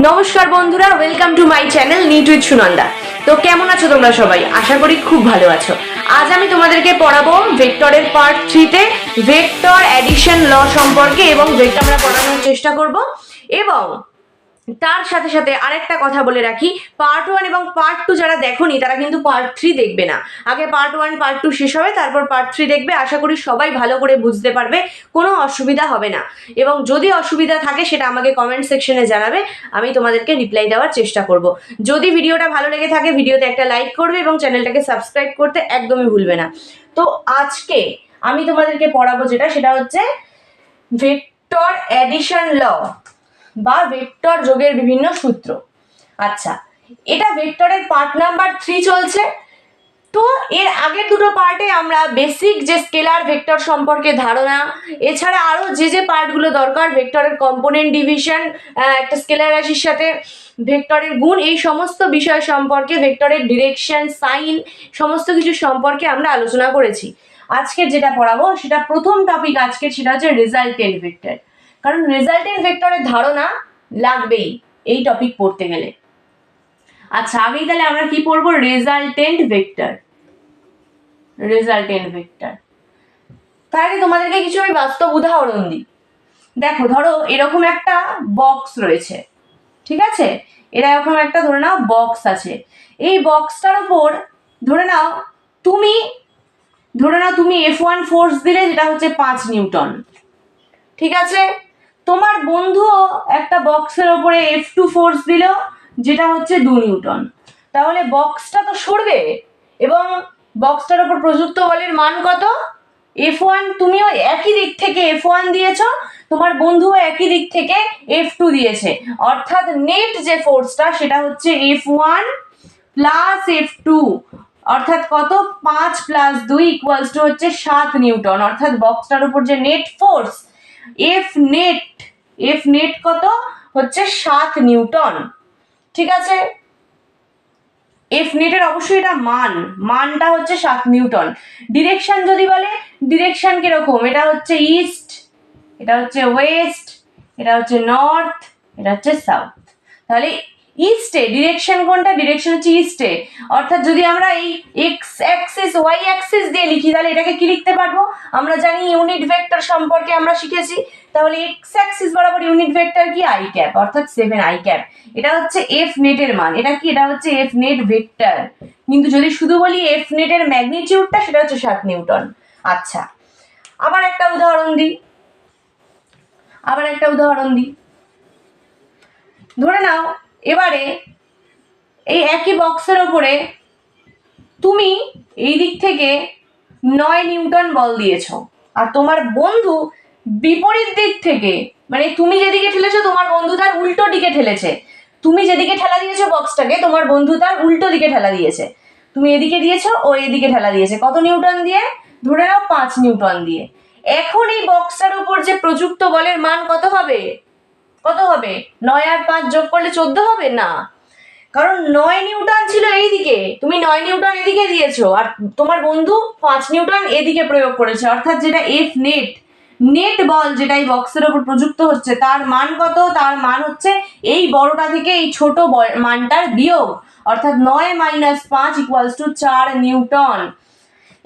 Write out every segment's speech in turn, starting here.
নমস্কার বন্ধুরা, welcome to my channel NEET with Sunanda. তো কেমন আছো তোমরা সবাই? আশা করি খুব ভালো আছো। আজ আমি তোমাদেরকে পড়াবো ভেক্টরের পার্ট 3 তে ভেক্টর অ্যাডিশন ল সম্পর্কে এবং ভেক্টর আমরা পড়ানোর চেষ্টা করব। এবং তার সাথে সাথে আরেকটা কথা বলে রাখি, পার্ট 1 এবং পার্ট 2 যারা দেখোনি তারা কিন্তু পার্ট 3 দেখবে না। আগে পার্ট 1 পার্ট 2 শেষ হবে, তারপর পার্ট 3 দেখবে। আশা করি সবাই ভালো করে বুঝতে পারবে, কোনো অসুবিধা হবে না। এবং যদি অসুবিধা থাকে সেটা আমাকে কমেন্ট সেকশনে জানাবে, আমি তোমাদেরকে রিপ্লাই দেওয়ার চেষ্টা করব। যদি ভিডিওটা ভালো লেগে থাকে ভিডিওতে একটা লাইক করবে এবং চ্যানেলটাকে সাবস্ক্রাইব করতে একদমই ভুলবে না। তো আজকে আমি তোমাদেরকে পড়াবো সেটা হচ্ছে ভেক্টর অ্যাডিশন ল বা ভেক্টর যোগের বিভিন্ন সূত্র। আচ্ছা, এটা ভেক্টরের পার্ট নাম্বার 3 চলছে। তো এর আগের দুটো পার্টে আমরা বেসিক যে স্কেলার ভেক্টর সম্পর্কে ধারণা, এছাড়া আরো যে পার্টগুলো দরকার, ভেক্টরের কম্পোনেন্ট ডিভিশন, একটা স্কেলার রাশির সাথে ভেক্টরের গুণ, এই সমস্ত বিষয় সম্পর্কে, ভেক্টরের ডিরেকশন, সাইন, সমস্ত কিছু সম্পর্কে আমরা আলোচনা করেছি। আজকে যেটা পড়াবো সেটা প্রথম টপিক আজকে, সেটা হচ্ছে রেজাল্টেন্ট ভেক্টর। কারণ রেজাল্টেন্ট ভেক্টরের ধারণা লাগবেই এই টপিক পড়তে গেলে। আচ্ছা, আগেই তাহলে আমরা কি পড়বো? Resultant vector. রেজাল্টেন্ট ভেক্টর তাহলে তোমাদেরকে কিছু আমি বাস্তব উদাহরণ দিই। দেখো, ধরো এরকম একটা বক্স রয়েছে, ঠিক আছে? এরকম একটা ধরে নাও বক্স আছে। এই বক্সটার উপর ধরে নাও তুমি F1 ফোর্স দিলে, যেটা হচ্ছে 5 নিউটন, ঠিক আছে? তোমার বন্ধুও একটা বক্সের উপরে F2 ফোর্স দিল, যেটা হচ্ছে 2 নিউটন। তাহলে বক্সটা তো সরবে এবং বক্সটার উপর প্রযুক্ত বলের মান কত? F1। তুমিও একই দিক থেকে F1 দিয়েছো, তোমার বন্ধুও একই দিক থেকে F2 দিয়েছে, অর্থাৎ নেট যে ফোর্সটা সেটা হচ্ছে F1 প্লাস F2, অর্থাৎ কত? 5 প্লাস 2 ইকুয়ালস টু হচ্ছে 7 নিউটন। অর্থাৎ বক্সটার উপর যে নেট ফোর্স এফ নেট কত? হচ্ছে 7 নিউটন, ঠিক আছে? এফ নেটের অবশ্যই এটা মানটা হচ্ছে 7 নিউটন। ডিরেকশন যদি বলে, ডিরেকশন কিরকম? এটা হচ্ছে ইস্ট, এটা হচ্ছে ওয়েস্ট, এটা হচ্ছে নর্থ, এটা হচ্ছে সাউথ। তাহলে ইস্টে ডিরেকশন কোনটা? ডিরেকশন হচ্ছে ইস্টে। অর্থাৎ যদি আমরা এই এক্স অ্যাক্সিস ওয়াই অ্যাক্সিস দিয়ে লিখি, তাহলে এটাকে কি লিখতে পারবো? আমরা জানি ইউনিট ভেক্টর সম্পর্কে আমরা শিখেছি। তাহলে এক্স অ্যাক্সিস বরাবর ইউনিট ভেক্টর কি? আই ক্যাপ, অর্থাৎ 7 আই ক্যাপ। এটা হচ্ছে এফ নেটের মান। এটা কি? এটা হচ্ছে এফ নেট ভেক্টর। কিন্তু যদি শুধু বলি এফ নেটের ম্যাগনিটিউডটা, সেটা হচ্ছে 7 নিউটন। আচ্ছা, আবার একটা উদাহরণ দিই। ধরে নাও এবারে এই একই বক্সের উপরে তুমি এই দিক থেকে 9 নিউটন বল দিয়েছো, আর তোমার বন্ধু বিপরীত দিক থেকে, মানে তুমি যেদিকে ঠেলেছো তোমার বন্ধু তার উল্টো দিকে ঠেলেছে। তুমি যেদিকে ঠেলা দিয়েছো বক্সটাকে, তোমার বন্ধু তার উল্টো দিকে ঠেলা দিয়েছে। তুমি এদিকে দিয়েছো, ও এদিকে ঠেলা দিয়েছে। কত নিউটন দিয়ে? ধরে নাও 5 নিউটন দিয়ে। এখন এই বক্সটার উপর যে প্রযুক্ত বলের মান কত হবে? 9 আর 5 যোগ করলে 14 হবে না? কারণ 9 নিউটন ছিল এইদিকে, তুমি 9 নিউটন এদিকে দিয়েছো, আর তোমার বন্ধু 5 নিউটন এদিকে প্রয়োগ করেছে। অর্থাৎ যেটা এফ নেট বল যেটা এই বক্সের উপর প্রযুক্ত হচ্ছে, তার মান কত? তার মান হচ্ছে এই বড়টা থেকে এই ছোট মানটার বিয়োগ, অর্থাৎ 9 মাইনাস 5 ইকুয়ালস টু 4 নিউটন।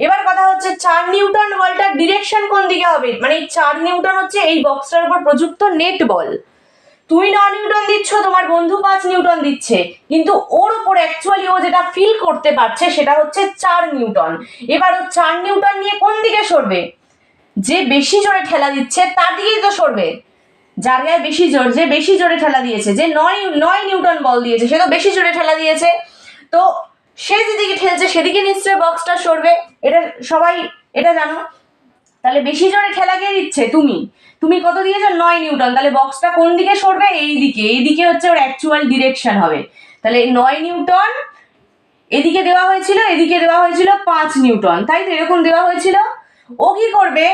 এবার কথা হচ্ছে 4 নিউটন বলটার ডিরেকশন কোন দিকে হবে? মানে এই 4 নিউটন হচ্ছে এই বক্সটার উপর প্রযুক্ত নেট বল। তুমি 9 নিউটন দিচ্ছ, তোমার বন্ধু 5 নিউটন দিচ্ছে, কিন্তু ওর উপর অ্যাকচুয়ালি ও যেটা ফিল করতে পারছে সেটা হচ্ছে 4 নিউটন। এবার ও 4 নিউটন নিয়ে কোন দিকে সরবে? যে বেশি জোরে ঠেলা দিচ্ছে তার দিকেই তো সরবে। যার গায়ে বেশি জোর, যে বেশি জোরে ঠেলা দিয়েছে, যে 9 নিউটন বল দিয়েছে, সে তো বেশি জোরে ঠেলা দিয়েছে। তো সে যেদিকে ঠেলছে সেদিকে নিশ্চয়ই বক্সটা সরবে, এটা সবাই এটা জানো। তাহলে বেশি জোরে ঠেলা কে দিচ্ছে? তুমি কত দিয়েছো? 9 নিউটন। তাহলে বক্সটা কোন দিকে সরবে? এইদিকে হচ্ছে ওর অ্যাকচুয়াল ডিরেকশন হবে। তাহলে 9 নিউটন এদিকে দেওয়া হয়েছিল, এদিকে দেওয়া হয়েছিল 5 নিউটন, তাই তো? এরকম দেওয়া হয়েছিল। ও কি করবে?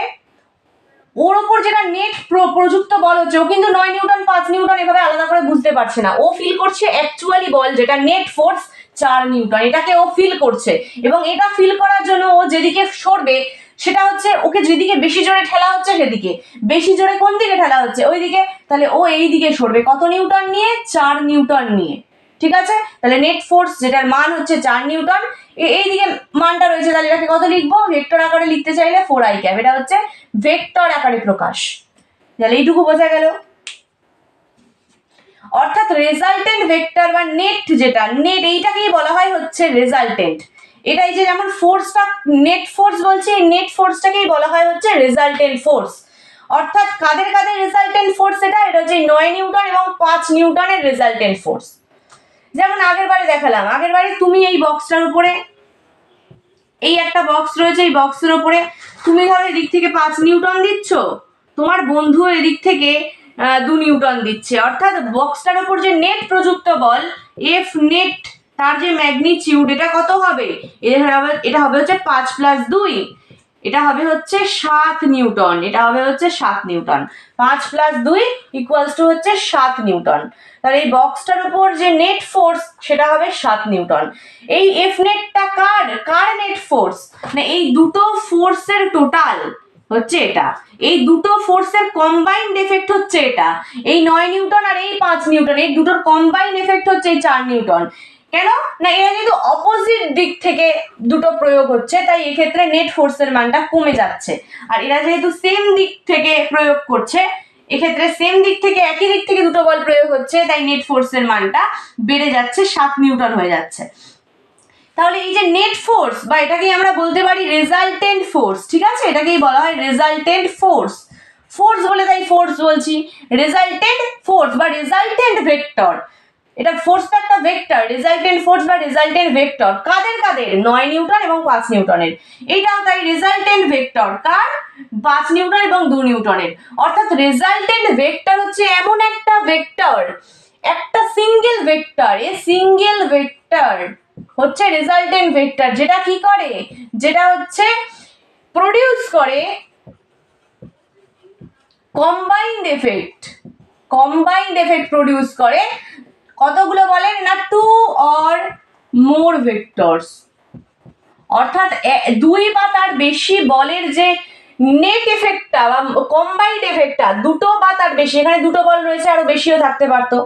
ওর ওপর যেটা নেট প্রযুক্ত বল হচ্ছে, ও কিন্তু 9 নিউটন 5 নিউটন এভাবে আলাদা করে বুঝতে পারছে না। ও ফিল করছে অ্যাকচুয়ালি বল যেটা নেট ফোর্স 4 নিউটন, এটাকে ও ফিল করছে। এবং এটা ফিল করার জন্য ও যেদিকে সরবে সেটা হচ্ছে ওকে যেদিকে বেশি জোরে ঠেলা হচ্ছে সেদিকে, বেশি জোরে কোন দিকে ঠেলা হচ্ছে ওই দিকে, তাহলে ও এই দিকে সরবে কত নিউটন নিয়ে, 4 নিউটন নিয়ে। ঠিক আছে, তাহলে নেট ফোর্স যেটার মান হচ্ছে 4 নিউটন, এইদিকে মানটা রয়েছে, তাহলে এটাকে কত লিখবো, ভেক্টর আকারে লিখতে চাইলে 4i ক্যাপ, এটা হচ্ছে ভেক্টর আকারে প্রকাশ। তাহলে এইটুকু বোঝা গেল। অর্থাৎ রেজাল্টেন্ট ভেক্টর বা নেট, যেটা নেট এইটাকেই বলা হয় হচ্ছে রেজাল্টেন্ট। এটাই যে যেমন ফোর্সটা নেট ফোর্স বলছি, এই নেট ফোর্সটাকেই বলা হয় হচ্ছে রেজাল্টেন্ট ফোর্স। অর্থাৎ কাদের কাদের রেজাল্টেন্ট ফোর্স, এটা হচ্ছে 9 নিউটন এবং 5 নিউটনের রেজাল্টেন্ট ফোর্স। যেমন আগের বারে দেখালাম, আগের বারে তুমি এই বক্সটার উপরে, এই একটা বক্স রয়েছে, এই বক্সের উপরে তুমি ধরো এদিক থেকে 5 নিউটন দিচ্ছ, তোমার বন্ধু এদিক থেকে 2 নিউটন দিচ্ছে, অর্থাৎ বক্সটার উপর যে নেট প্রযুক্ত বল এফ নেট, তার যে ম্যাগনিটিউড এটা কত হবে, এটা হবে হচ্ছে 5 + 2, এটা হবে হচ্ছে 7 নিউটন, এটা হবে হচ্ছে 7 নিউটন, 5 + 2 = হচ্ছে 7 নিউটন। তাহলে এই বক্সটার উপর যে নেট ফোর্স সেটা হবে 7 নিউটন। এই এফ নেটটা কার নেট ফোর্স, মানে এই দুটো ফোর্সের টোটাল হচ্ছে এটা, এই দুটো ফোর্সের কম্বাইন্ড এফেক্ট হচ্ছে এটা, এই 9 নিউটন আর এই 5 নিউটন, এই দুটোর কম্বাইন্ড এফেক্ট হচ্ছে এই 4 নিউটন। কেন না, এরা যেহেতু অপোজিট দিক থেকে দুটো প্রয়োগ হচ্ছে, তাই এক্ষেত্রে নেট ফোর্সের মানটা কমে যাচ্ছে, আর এরা যেহেতু সেম দিক থেকে প্রয়োগ করছে, এক্ষেত্রে সেম দিক থেকে একই দিক থেকে দুটো বল প্রয়োগ হচ্ছে, তাই নেট ফোর্সের মানটা বেড়ে যাচ্ছে, 7 নিউটন হয়ে যাচ্ছে। তাহলে এই যে নেট ফোর্স, বা এটাকেই আমরা বলতে পারি রেজাল্টেন্ট ফোর্স, ঠিক আছে, এটাকেই বলা হয় রেজাল্টেন্ট ফোর্স। ফোর্স বলে তাই ফোর্স বলছি, রেজাল্টেন্ট ফোর্স বা রেজাল্টেন্ট ভেক্টর, এটা ফোর্সটা একটা ভেক্টর, রেজাল্টেন্ট ফোর্স বা রেজাল্টেন্ট ভেক্টর কাদের কাদের, 9 নিউটন এবং 5 নিউটনের। এইটাও তাই রেজাল্টেন্ট ভেক্টর কার, 5 নিউটন এবং 2 নিউটনের। অর্থাৎ রেজাল্টেন্ট ভেক্টর হচ্ছে এমন একটা ভেক্টর, একটা single vector, a single vector হচ্ছে রেজাল্টেন্ট ভেক্টর, যেটা কি করে, যেটা হচ্ছে প্রডিউস করে combined effect, combined effect produce করে কতগুলো বলেন না, 2 or more ভেক্টরস। অর্থাৎ 2 বা তার বেশি বলের যে নেট এফেক্টটা বা কম্বাইন্ড এফেক্টটা, দুটো বা তার বেশি, এখানে দুটো বল রয়েছে, আরো বেশিও থাকতে পারতো,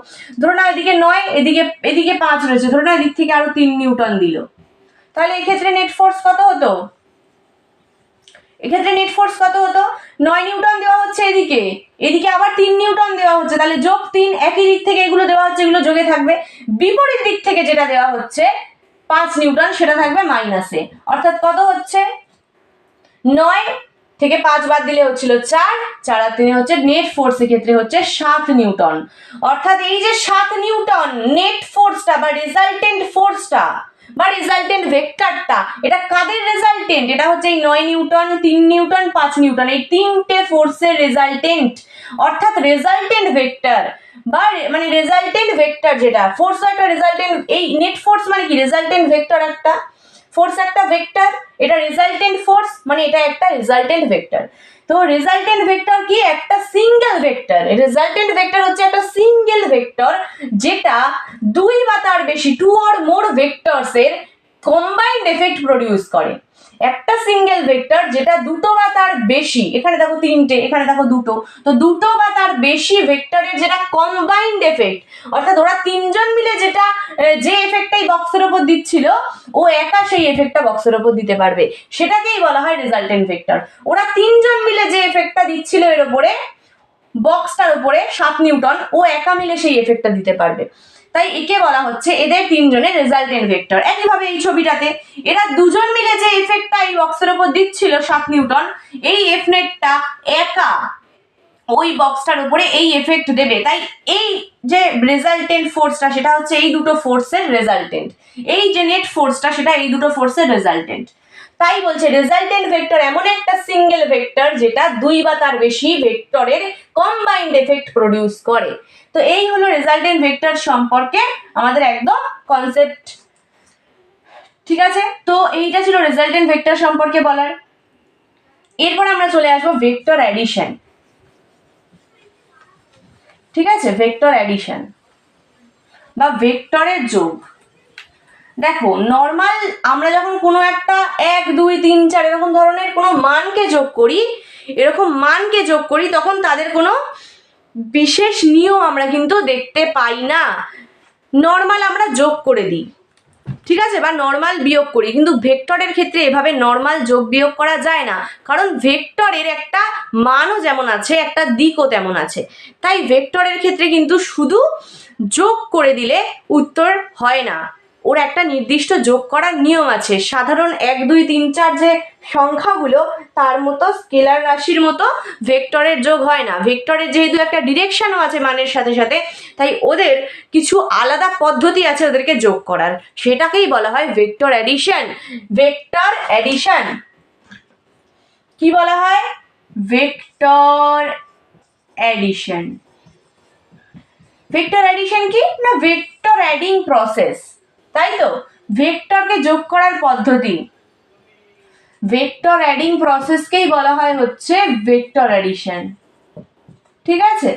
ধরো না এদিকে 9, এদিকে 5 রয়েছে, ধরো না এদিক থেকে আরো 3 নিউটন দিল, তাহলে এক্ষেত্রে নেট ফোর্স কত হতো, এক্ষেত্রে নেট ফোর্স কত হতো, 9 নিউটন দেওয়া হচ্ছে এদিকে, এদিকে আবার 3 নিউটন দেওয়া হচ্ছে, তাহলে যোগ 3, একই দিক থেকে এগুলো দেওয়া হচ্ছে, এগুলো যোগে থাকবে, বিপরীত দিক থেকে যেটা দেওয়া হচ্ছে 5 নিউটন সেটা থাকবে মাইনাসে। অর্থাৎ কত হচ্ছে, 9 থেকে 5 বাদ দিলে হচ্ছিল 4, 4 আর 3 হচ্ছে নেট ফোর্স ক্ষেত্রে হচ্ছে 7 নিউটন। অর্থাৎ এই যে 7 নিউটন নেট ফোর্সটা বা রেজাল্টেন্ট ফোর্সটা বা রেজাল্টেন্ট ভেক্টরটা, এটা কাদের রেজাল্টেন্ট, এটা হচ্ছে এই 9 নিউটন, 3 নিউটন, 5 নিউটন, এই তিনটে ফোর্সের রেজাল্টেন্ট। অর্থাৎ রেজাল্টেন্ট ভেক্টর বা মানে রেজাল্টেন্ট ভেক্টর, যেটা ফোর্স একটা রেজাল্টেন্ট, এই নেট ফোর্স মানে কি, রেজাল্টেন্ট ভেক্টর একটা, ফোর্স একটা ভেক্টর, এটা রেজাল্টেন্ট ফোর্স মানে এটা একটা রেজাল্টেন্ট ভেক্টর। তো রেজাল্টেন্ট ভেক্টর কি, একটা সিঙ্গেল ভেক্টর, রেজাল্টেন্ট ভেক্টর হচ্ছে একটা সিঙ্গেল ভেক্টর যেটা 2 বা তার বেশি, 2 or more ভেক্টরস এর কম্বাইন্ড এফেক্ট প্রডিউস করে। একটা সিঙ্গেল ভেক্টর যেটা দুটো বা তার বেশি, এখানে দেখো 3টে, এখানে দেখো 2টো, তো 2টো বা তার বেশি ভেক্টরের যেটা কম্বাইন্ড এফেক্ট, অর্থাৎ ওরা তিনজন মিলে যেটা যে এফেক্টটাই বক্সের উপর দিচ্ছিল, ও একা সেই এফেক্টটা বক্সের উপর দিতে পারবে, সেটাকেই বলা হয় রেজাল্টেন্ট ভেক্টর। ওরা তিনজন মিলে যে এফেক্টটা দিচ্ছিল এর উপরে, বক্সটার উপরে 7 নিউটন, ও একা মিলে সেই এফেক্টটা দিতে পারবে, তাই একে বলা হচ্ছে এদের তিনজনের রেজাল্টেন্ট ভেক্টর। একইভাবে এই ছবিটাতে এরা দুজন মিলে যে এফেক্টটা এই বক্সের উপর দিচ্ছিল 7 নিউটন, এই এফ নেটটা একা ওই বক্সটার উপরে এই এফেক্ট দেবে, তাই এই যে রেজাল্টেন্ট ফোর্সটা সেটা হচ্ছে এই দুটো ফোর্সের রেজাল্টেন্ট, এই যে নেট ফোর্সটা সেটা এই দুটো ফোর্সের রেজাল্টেন্ট। তাই বলছে রেজাল্টেন্ট ভেক্টর এমন একটা সিঙ্গেল ভেক্টর যেটা 2 বা তার বেশি ভেক্টরের কম্বাইন্ড এফেক্ট প্রডিউস করে। তো এই হলো রেজাল্টেন্ট ভেক্টর সম্পর্কে আমাদের একদম কনসেপ্ট, ঠিক আছে। তো এইটা ছিল রেজাল্টেন্ট ভেক্টর সম্পর্কে বলার। এরপর আমরা চলে আসবো ভেক্টর অ্যাডিশন, ঠিক আছে, ভেক্টর অ্যাডিশন বা ভেক্টরের যোগ। দেখো নর্মাল আমরা যখন কোনো একটা 1 2 3 4 এরকম ধরনের কোনো মানকে যোগ করি তখন তাদের কোনো বিশেষ নিয়ম আমরা কিন্তু দেখতে পাই না। নর্মাল আমরা যোগ করে দিই, ঠিক আছে, বা নর্মাল বিয়োগ করি, কিন্তু ভেক্টরের ক্ষেত্রে এভাবে নর্মাল যোগ বিয়োগ করা যায় না, কারণ ভেক্টরের একটা মানও যেমন আছে একটা দিকও তেমন আছে। তাই ভেক্টরের ক্ষেত্রে কিন্তু শুধু যোগ করে দিলে উত্তর হয় না, ওর একটা নির্দিষ্ট যোগ করার নিয়ম আছে। সাধারণ 1 2 3 4 যে সংখ্যাগুলো তার মতো স্কেলার রাশির মতো ভেক্টরের যোগ হয় না। ভেক্টরের যেহেতু একটা ডিরেকশনও আছে মানের সাথে সাথে, তাই ওদের কিছু আলাদা পদ্ধতি আছে ওদেরকে যোগ করার, সেটাকেই বলা হয় ভেক্টর অ্যাডিশন। ভেক্টর অ্যাডিশন কি বলা হয়? Vector addition. ভেক্টর অ্যাডিশন কি না? ভেক্টর অ্যাডিং প্রসেস, তাই তো, ভেক্টরকে যোগ করার পদ্ধতি। ভেক্টর অ্যাডিং প্রসেসকেই বলা হয় হচ্ছে ভেক্টর অ্যাডিশন, ঠিক আছে।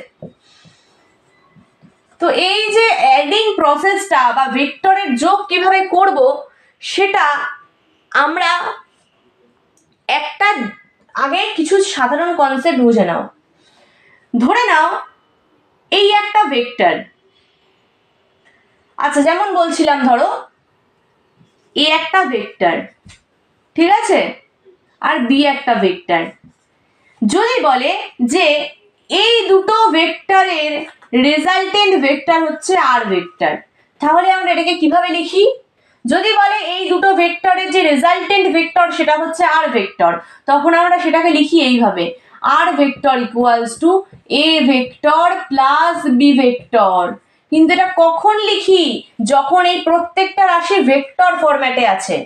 তো এই যে অ্যাডিং প্রসেসটা বা ভেক্টরের যোগ কিভাবে করব সেটা আমরা একটা আগে কিছু সাধারণ কনসেপ্ট বুঝে নাও। ধরে নাও এই একটা ভেক্টর, আচ্ছা যেমন বলছিলাম ধরো এ একটা ভেক্টর, ঠিক আছে, আর বি একটা ভেক্টর। যদি বলে যে এই দুটো ভেক্টরের রেজাল্টেন্ট ভেক্টর হচ্ছে আর ভেক্টর, তাহলে আমরা এটাকে কিভাবে লিখি? যদি বলে এই দুটো ভেক্টরের যে রেজাল্টেন্ট ভেক্টর সেটা হচ্ছে আর ভেক্টর, তখন আমরা সেটাকে লিখি এইভাবে, R vector equals to A vector plus B vector. কিন্তু এটা কখন লিখি? যখন এই প্রত্যেকটা রাশি ভেক্টর ফরম্যাটে আছে,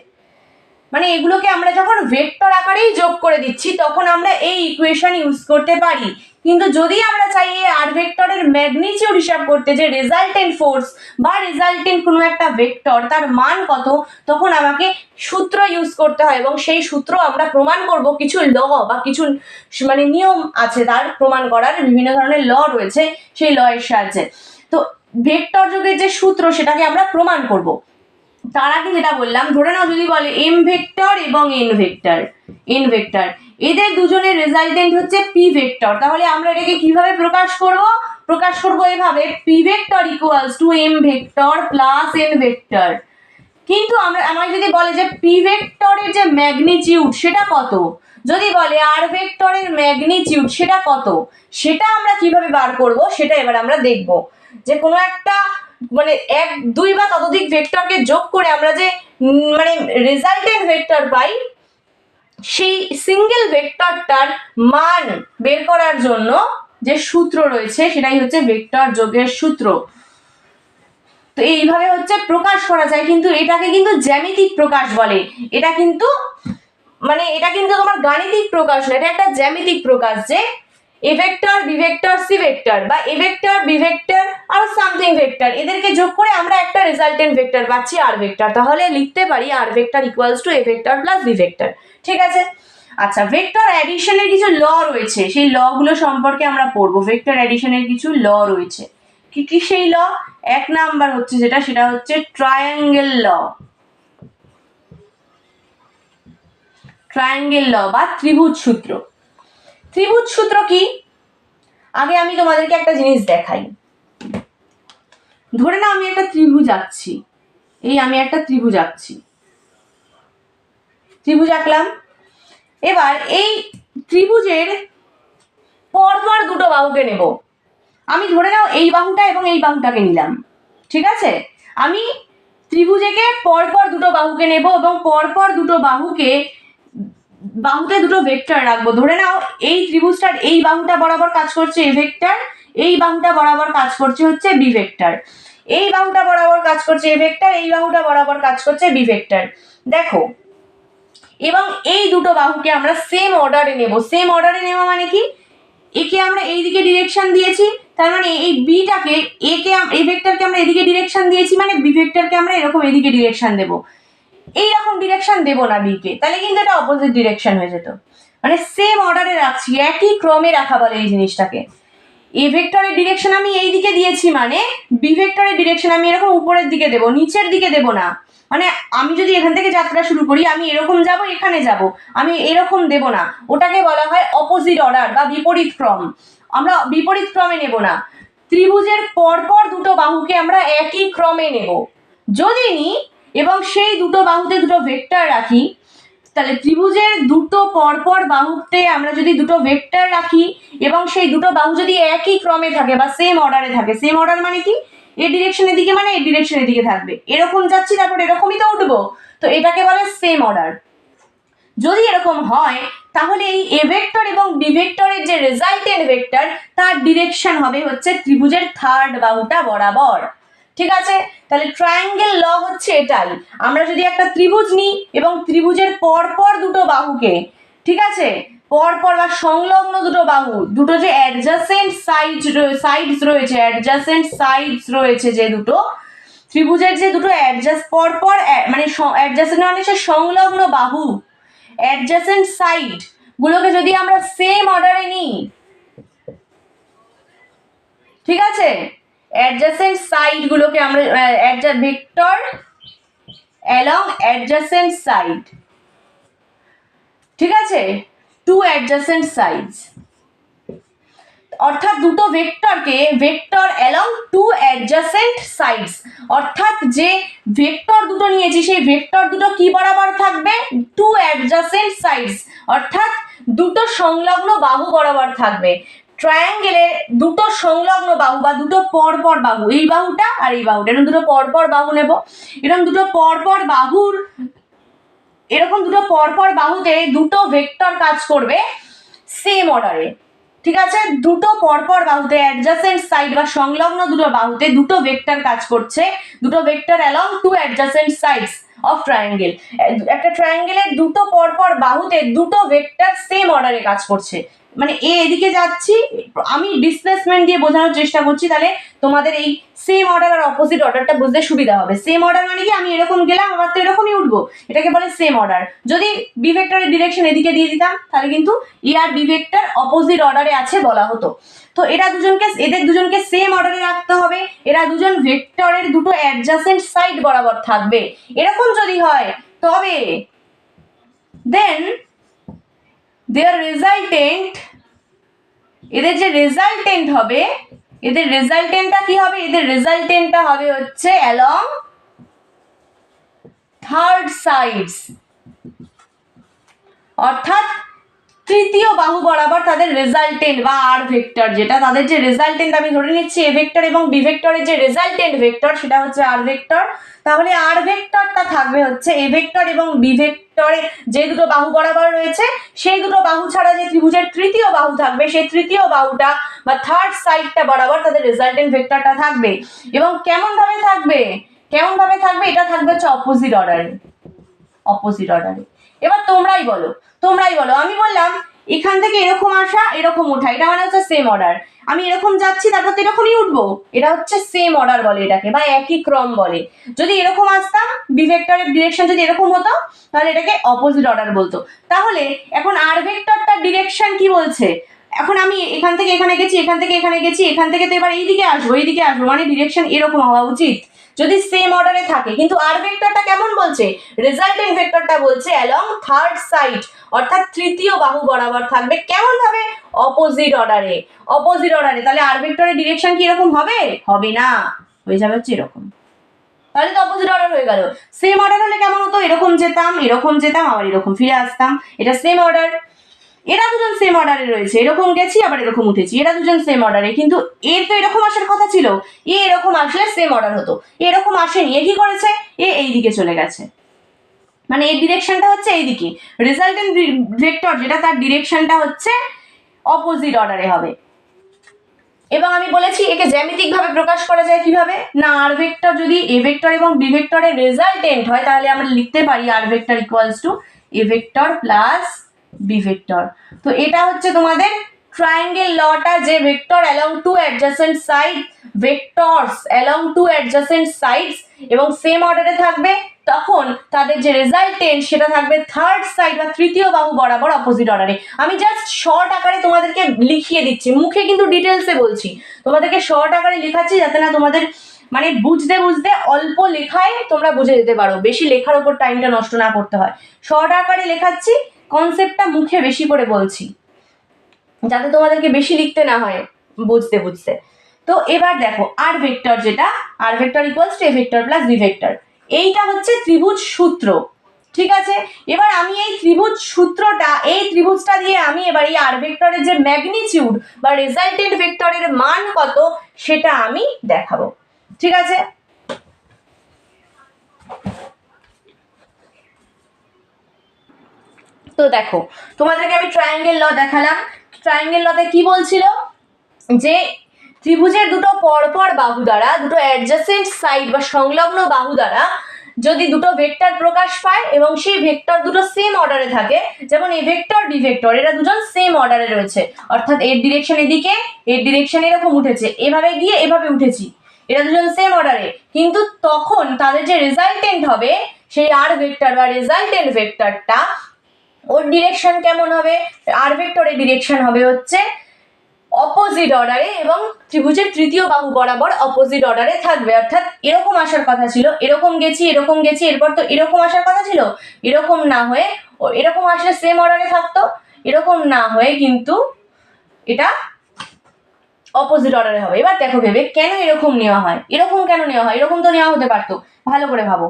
মানে এগুলোকে আমরা যখন ভেক্টর আকারেই যোগ করে দিচ্ছি তখন আমরা এই ইকুয়েশন ইউজ করতে পারি। কিন্তু যদি আমরা চাই এই আর ভেক্টরের ম্যাগনিটিউড হিসাব করতে, যে রেজাল্টেন্ট ফোর্স বা রেজাল্টেন্ট কোনো একটা ভেক্টর তার মান কত, তখন আমাকে সূত্র ইউজ করতে হয়, এবং সেই সূত্র আমরা প্রমাণ করব কিছু ল বা কিছু মানে নিয়ম আছে তার প্রমাণ করার, বিভিন্ন ধরনের ল রয়েছে সেই ল এর সাহায্যে। তো ভেক্টর যোগের যে সূত্র সেটাকে আমরা প্রমাণ করব। তার আগে যেটা বললাম, ধরে নাও যদি বলে এম ভেক্টর এবং এন ভেক্টর এদের দুজনের রেজাল্টেন্ট হচ্ছে পি ভেক্টর, তাহলে আমরা এটাকে কিভাবে প্রকাশ করব এভাবে, P vector equals to M vector plus N vector. কিন্তু আমায় যদি বলে যে পি ভেক্টরের যে ম্যাগনিটিউড সেটা কত, যদি বলে আর ভেক্টরের ম্যাগনিটিউড সেটা কত, সেটা আমরা কিভাবে বার করব সেটা এবার আমরা দেখব। যে কোনো একটা মানে 1 2 বা ততোধিক ভেক্টরকে যোগ করে আমরা যে মানে রেজাল্টেন্ট ভেক্টর পাই, সেই সিঙ্গেল ভেক্টরটার মান বের করার জন্য যে সূত্র রয়েছে সেটাই হচ্ছে ভেক্টর যোগের সূত্র। তো এইভাবে হচ্ছে প্রকাশ করা যায়, কিন্তু এটাকে কিন্তু জ্যামিতিক প্রকাশ বলে। এটা কিন্তু তোমার গাণিতিক প্রকাশ না, এটা একটা জ্যামিতিক প্রকাশ, যে A vector B vector C vector বা এ ভেক্টর বি ভেক্টর আর সামথিং ভেক্টর, এদেরকে যোগ করে আমরা একটা রেজাল্টেন্ট ভেক্টর পাচ্ছি আর ভেক্টর। তাহলে লিখতে পারি R vector equals to A vector plus B vector, ঠিক আছে। আচ্ছা, ভেক্টর অ্যাডিশনের কিছু ল রয়েছে, সেই ল গুলো সম্পর্কে আমরা পড়বো। ভেক্টর অ্যাডিশনের কিছু ল রয়েছে, কি কি সেই ল? 1 নাম্বার হচ্ছে সেটা হচ্ছে ট্রায়াঙ্গেল ল বা ত্রিভুজ সূত্র। ত্রিভুজ সূত্র কি? আগে আমি তোমাদেরকে একটা জিনিস দেখাই। ধরে নাও আমি একটা ত্রিভুজ আঁকছি, আমি একটা ত্রিভুজ আঁকলাম। এবার এই ত্রিভুজের পরপর দুটো বাহুকে নেব। আমি ধরে নাও এই বাহুটা এবং এই বাহুটাকে নিলাম, ঠিক আছে। আমি ত্রিভুজেকে পরপর দুটো বাহুকে নেব এবং পরপর দুটো বাহুতে দুটো ভেক্টর রাখবো। ধরে নাও এই ত্রিভুজটার এই বাহুটা বরাবর কাজ করছে এ ভেক্টর, এই বাহুটা বরাবর কাজ করছে হচ্ছে বি ভেক্টর, এই বাহুটা বরাবর কাজ করছে এ ভেক্টর, এই বাহুটা বরাবর কাজ করছে বি ভেক্টর। দেখো, এবং এই দুটো বাহুকে আমরা সেম অর্ডারে নেব। সেম অর্ডারে নেওয়া মানে কি? একে আমরা এই দিকে ডিরেকশন দিয়েছি, তার মানে এই বিটাকে এই ভেক্টরকে আমরা এদিকে ডিরেকশন দিয়েছি, মানে বি ভেক্টরকে আমরা এরকম এদিকে ডিরেকশন দেব। এইরকম ডিরেকশন দেব না বিকে, তাহলে কিন্তু এটা অপোজিট ডিরেকশন হয়ে যেত। মানে সেম অর্ডারে রাখছি, একই ক্রমে রাখা বলে এই জিনিসটাকে। এ ভেক্টরের ডিরেকশন আমি এই দিকে দিয়েছি, মানে বি ভেক্টরের ডিরেকশন আমি এরকম উপরের দিকে দেব, নিচের দিকে দেব না। মানে আমি যদি এখান থেকে যাত্রা শুরু করি, আমি এরকম যাব, এখানে যাব, আমি এরকম দেব না, ওটাকে বলা হয় অপোজিট অর্ডার বা বিপরীত ক্রম। আমরা বিপরীত ক্রমে নেব না, ত্রিভুজের পরপর দুটো বাহুকে আমরা একই ক্রমে নেব। যদি নিই এবং সেই দুটো বাহুতে দুটো ভেক্টর রাখি, তাহলে ত্রিভুজের দুটো পরপর বাহুতে আমরা যদি দুটো ভেক্টর রাখি এবং সেই দুটো বাহু যদি একই ক্রমে থাকে বা সেম অর্ডারে থাকে, সেম অর্ডার মানে কি, এই ডিরেকশনের দিকে মানে এই ডিরেকশনের দিকে থাকবে, এরকম যাচ্ছি তারপর এরকমই তো উঠবো, তো এটাকে বলে সেম অর্ডার। যদি এরকম হয় তাহলে এই এ ভেক্টর এবং বি ভেক্টরের যে রেজাল্টেন্ট ভেক্টর তার ডিরেকশন হবে হচ্ছে ত্রিভুজের থার্ড বাহুটা বরাবর। ঠিক আছে, তাহলে ট্রায়াঙ্গেল ল হচ্ছে এটাই। আমরা যদি একটা ত্রিভুজ নিই এবং ত্রিভুজের পরপর দুটো বাহুকে, ঠিক আছে, পরপর বা সংলগ্ন দুটো বাহু, দুটো যে অ্যাডজাসেন্ট সাইডস রয়েছে, অ্যাডজাসেন্ট সাইডস রয়েছে যে দুটো ত্রিভুজের, যে দুটো পরপর মানে অ্যাডজাসেন্ট মানে সংলগ্ন বাহু, অ্যাডজাসেন্ট সাইড গুলোকে যদি আমরা সেম অর্ডারে নিই, ঠিক আছে, অ্যাডজাসেন্ট সাইড গুলোকে আমরা ভেক্টর অ্যালং অ্যাডজাসেন্ট সাইড, ঠিক আছে, টু অ্যাডজাসেন্ট সাইডস, অর্থাৎ দুটো ভেক্টরকে vector along two adjacent sides, অর্থাৎ যে ভেক্টর দুটো নিয়েছি সেই ভেক্টর দুটো কি বরাবর থাকবে, টু অ্যাডজাসেন্ট সাইডস, অর্থাৎ দুটো সংলগ্ন বাহু বরাবর থাকবে। ট্রায়াঙ্গেলের দুটো সংলগ্ন বাহু বা দুটো পরপর বাহু, এই বাহুটা আর এই বাহুটা, এরকম দুটো পরপর বাহু নেব, এরকম দুটো পরপর বাহুর, এরকম দুটো পরপর বাহুতে দুটো ভেক্টর কাজ করবে সেম অর্ডারে। ঠিক আছে, দুটো পরপর বাহুতে অ্যাডজাসেন্ট সাইড বা সংলগ্ন দুটো বাহুতে দুটো ভেক্টর কাজ করছে, দুটো vector along two adjacent sides of triangle. একটা ট্রায়াঙ্গেলের দুটো পরপর বাহুতে দুটো ভেক্টর সেম অর্ডারে কাজ করছে, মানে এদিকে যাচ্ছি, আমি ডিসপ্লেসমেন্ট দিয়ে বোঝানোর চেষ্টা করছি, তাহলে তোমাদের এই সেম অর্ডার আর অপোজিট অর্ডারটা বুঝতে সুবিধা হবে। সেম অর্ডার মানে কি, আমি এরকম গেলাম আবার তো এরকমই উঠবো, এটাকে বলে সেম অর্ডার। যদি বি ভেক্টরের ডিরেকশন এদিকে দিয়ে দিতাম তাহলে কিন্তু ই আর বি ভেক্টর অপোজিট অর্ডারে আছে বলা হতো। তো এদের দুজনকে সেম অর্ডারে রাখতে হবে, এরা দুজন ভেক্টরের দুটো অ্যাডজাসেন্ট সাইড বরাবর থাকবে, এরকম যদি হয় তবে দেন দেয়ার রেজাল্টেন্ট, এদের যে রেজাল্টেন্ট হবে, এদের রেজাল্টেন্টটা কি হবে, এদের রেজাল্টেন্টটা হবে হচ্ছে অ্যালং থার্ড সাইডস, অর্থাৎ তৃতীয় বাহু বরাবর তাদের রেজাল্টেন্ট বা আর ভেক্টর, যেটা তাদের যে রেজাল্টেন্ট, আমি ধরে নিচ্ছি এ ভেক্টর এবং বি ভেক্টরের যে রেজাল্টেন্ট ভেক্টর সেটা হচ্ছে আর ভেক্টর, তাহলে আর ভেক্টরটা থাকবে হচ্ছে এ ভেক্টর এবং বি ভেক্টরে যে দুটো বাহু বরাবর রয়েছে সেই দুটো বাহু ছাড়া যে ত্রিভুজের তৃতীয় বাহু থাকবে সেই তৃতীয় বাহুটা বা থার্ড সাইডটা বরাবর তাদের রেজাল্টেন্ট ভেক্টরটা থাকবে। এবং কেমন ভাবে থাকবে, এটা থাকবে হচ্ছে অপোজিট অর্ডারে, অপোজিট অর্ডারে। এবার তোমরাই বলো, আমি বললাম এখান থেকে এরকম আসা এরকম ওঠা, এটা মানে হচ্ছে সেম অর্ডার, আমি এরকম যাচ্ছি তারপর তো এরকমই উঠবো, এটা হচ্ছে সেম অর্ডার বলে এটাকে, বা একই ক্রম বলে। যদি এরকম আসতাম, বি ভেক্টরের ডিরেকশন যদি এরকম হতো তাহলে এটাকে অপোজিট অর্ডার বলতো। তাহলে এখন আর ভেক্টরটার ডিরেকশন কি বলছে, এখন আমি এখান থেকে এখানে গেছি, এখান থেকে এখানে গেছি, এখান থেকে তো এবার এইদিকে আসবো, মানে ডিরেকশন এরকম হওয়া উচিত যদি সেম অর্ডারে থাকে। কিন্তু আর ভেক্টরটা কেমন বলছে, রেজাল্টেন্ট ভেক্টরটা বলছে অ্যালং থার্ড সাইড, অর্থাৎ তৃতীয় বাহু বরাবর থাকবে, কেমন ভাবে, অপোজিট অর্ডারে, তাহলে আর ভেক্টরের ডিরেকশন কি এরকম হবে, হবে না, হয়ে যাবে হচ্ছে এরকম, তাহলে তো অপোজিট অর্ডার হয়ে গেল। সেম অর্ডার হলে কেমন হতো, এরকম যেতাম আবার এরকম ফিরে আসতাম, এটা সেম অর্ডার। এরা দুজন সেম অর্ডারে রয়েছে, এরকম গেছি আবার এরকম উঠেছি, এরা দুজন সেম অর্ডারে, কিন্তু এর তো এরকম আসার কথা ছিল, এরকম আসলে সেম অর্ডার হতো, এরকম আসেনি, কি করেছে, এই দিকে চলে গেছে, মানে এর ডিরেকশনটা হচ্ছে এইদিকে, রেজাল্টেন্ট ভেক্টর যেটা তার ডিরেকশনটা হচ্ছে অপোজিট অর্ডারে হবে। এবং আমি বলেছি একে জ্যামিতিক ভাবে প্রকাশ করা যায় কিভাবে না, আর ভেক্টর যদি এ ভেক্টর এবং বি ভেক্টরের রেজাল্টেন্ট হয় তাহলে আমরা লিখতে পারি R vector equals to A vector plus B vector. তো এটা হচ্ছে তোমাদের ট্রায়াঙ্গেল লটা, যে vector along two adjacent side, vectors along two adjacent sides এবং সেম অর্ডারে থাকবে, তখন তাদের যে রেজাল্টেন্ট সেটা থাকবে থার্ড সাইড বা তৃতীয় বাহু বরাবর অপোজিট অর্ডারে। আমি জাস্ট শর্ট আকারে তোমাদেরকে লিখিয়ে দিচ্ছি, মুখে কিন্তু ডিটেলসে বলছি, তোমাদেরকে শর্ট আকারে লেখাচ্ছি যাতে না তোমাদের মানে বুঝতে বুঝতে অল্প লেখায় তোমরা বুঝে যেতে পারো, বেশি লেখার ওপর টাইমটা নষ্ট না করতে হয়। শর্ট আকারে লেখাচ্ছি, কনসেপ্টটা মুখে বেশি করে বলছি যাতে তোমাদেরকে বেশি লিখতে না হয় বুঝতে বুঝতে। তো এবার দেখো আর ভেক্টর, যেটা R vector equals to A vector plus B vector, এইটা হচ্ছে ত্রিভুজ সূত্র। ঠিক আছে, এবার আমি এই ত্রিভুজ সূত্রটা, এই ত্রিভুজটা দিয়ে আমি এবার এই আর ভেক্টরের যে ম্যাগনিটিউড বা রেজাল্টেন্ট ভেক্টরের মান কত সেটা আমি দেখাবো। ঠিক আছে, তো দেখো তোমাদেরকে আমি ট্রায়াঙ্গেল ল দেখালাম। ট্রায়াঙ্গেল লতে কি বলছিল, যে ত্রিভুজের দুটো পরপর বাহু দ্বারা, দুটো অ্যাডজাসেন্ট সাইড বা সংলগ্ন বাহু দ্বারা যদি দুটো ভেক্টর প্রকাশ পায় এবং সেই ভেক্টর দুটো সেম অর্ডারে থাকে, যেমন এ ভেক্টর বি ভেক্টর, এরা দুজন সেম অর্ডারে রয়েছে, অর্থাৎ এর ডিরেকশন এদিকে, এর ডিরেকশন এরকম উঠেছে, এভাবে গিয়ে এভাবে উঠেছি, এরা দুজন সেম অর্ডারে, কিন্তু তখন তাদের যে রেজাল্টেন্ট হবে সেই আর ভেক্টর বা রেজাল্টেন্ট ভেক্টরটা, ওর ডিরেকশন কেমন হবে, আর ভেক্টরের ডিরেকশন হবে হচ্ছে অপোজিট অর্ডারে এবং ত্রিভুজের তৃতীয় বাহু বরাবর অপোজিট অর্ডারে থাকবে। অর্থাৎ এরকম আসার কথা ছিল, এরকম গেছি, এরকম গেছি, এরপর তো এরকম আসার কথা ছিল, এরকম না হয়ে এরকম আসলে সেম অর্ডারে থাকতো, এরকম না হয়ে কিন্তু এটা অপোজিট অর্ডারে হবে। এবার দেখো ভেবে কেন এরকম নেওয়া হয়, এরকম কেন নেওয়া হয়, এরকম তো নেওয়া হতে পারতো, ভালো করে ভাবো।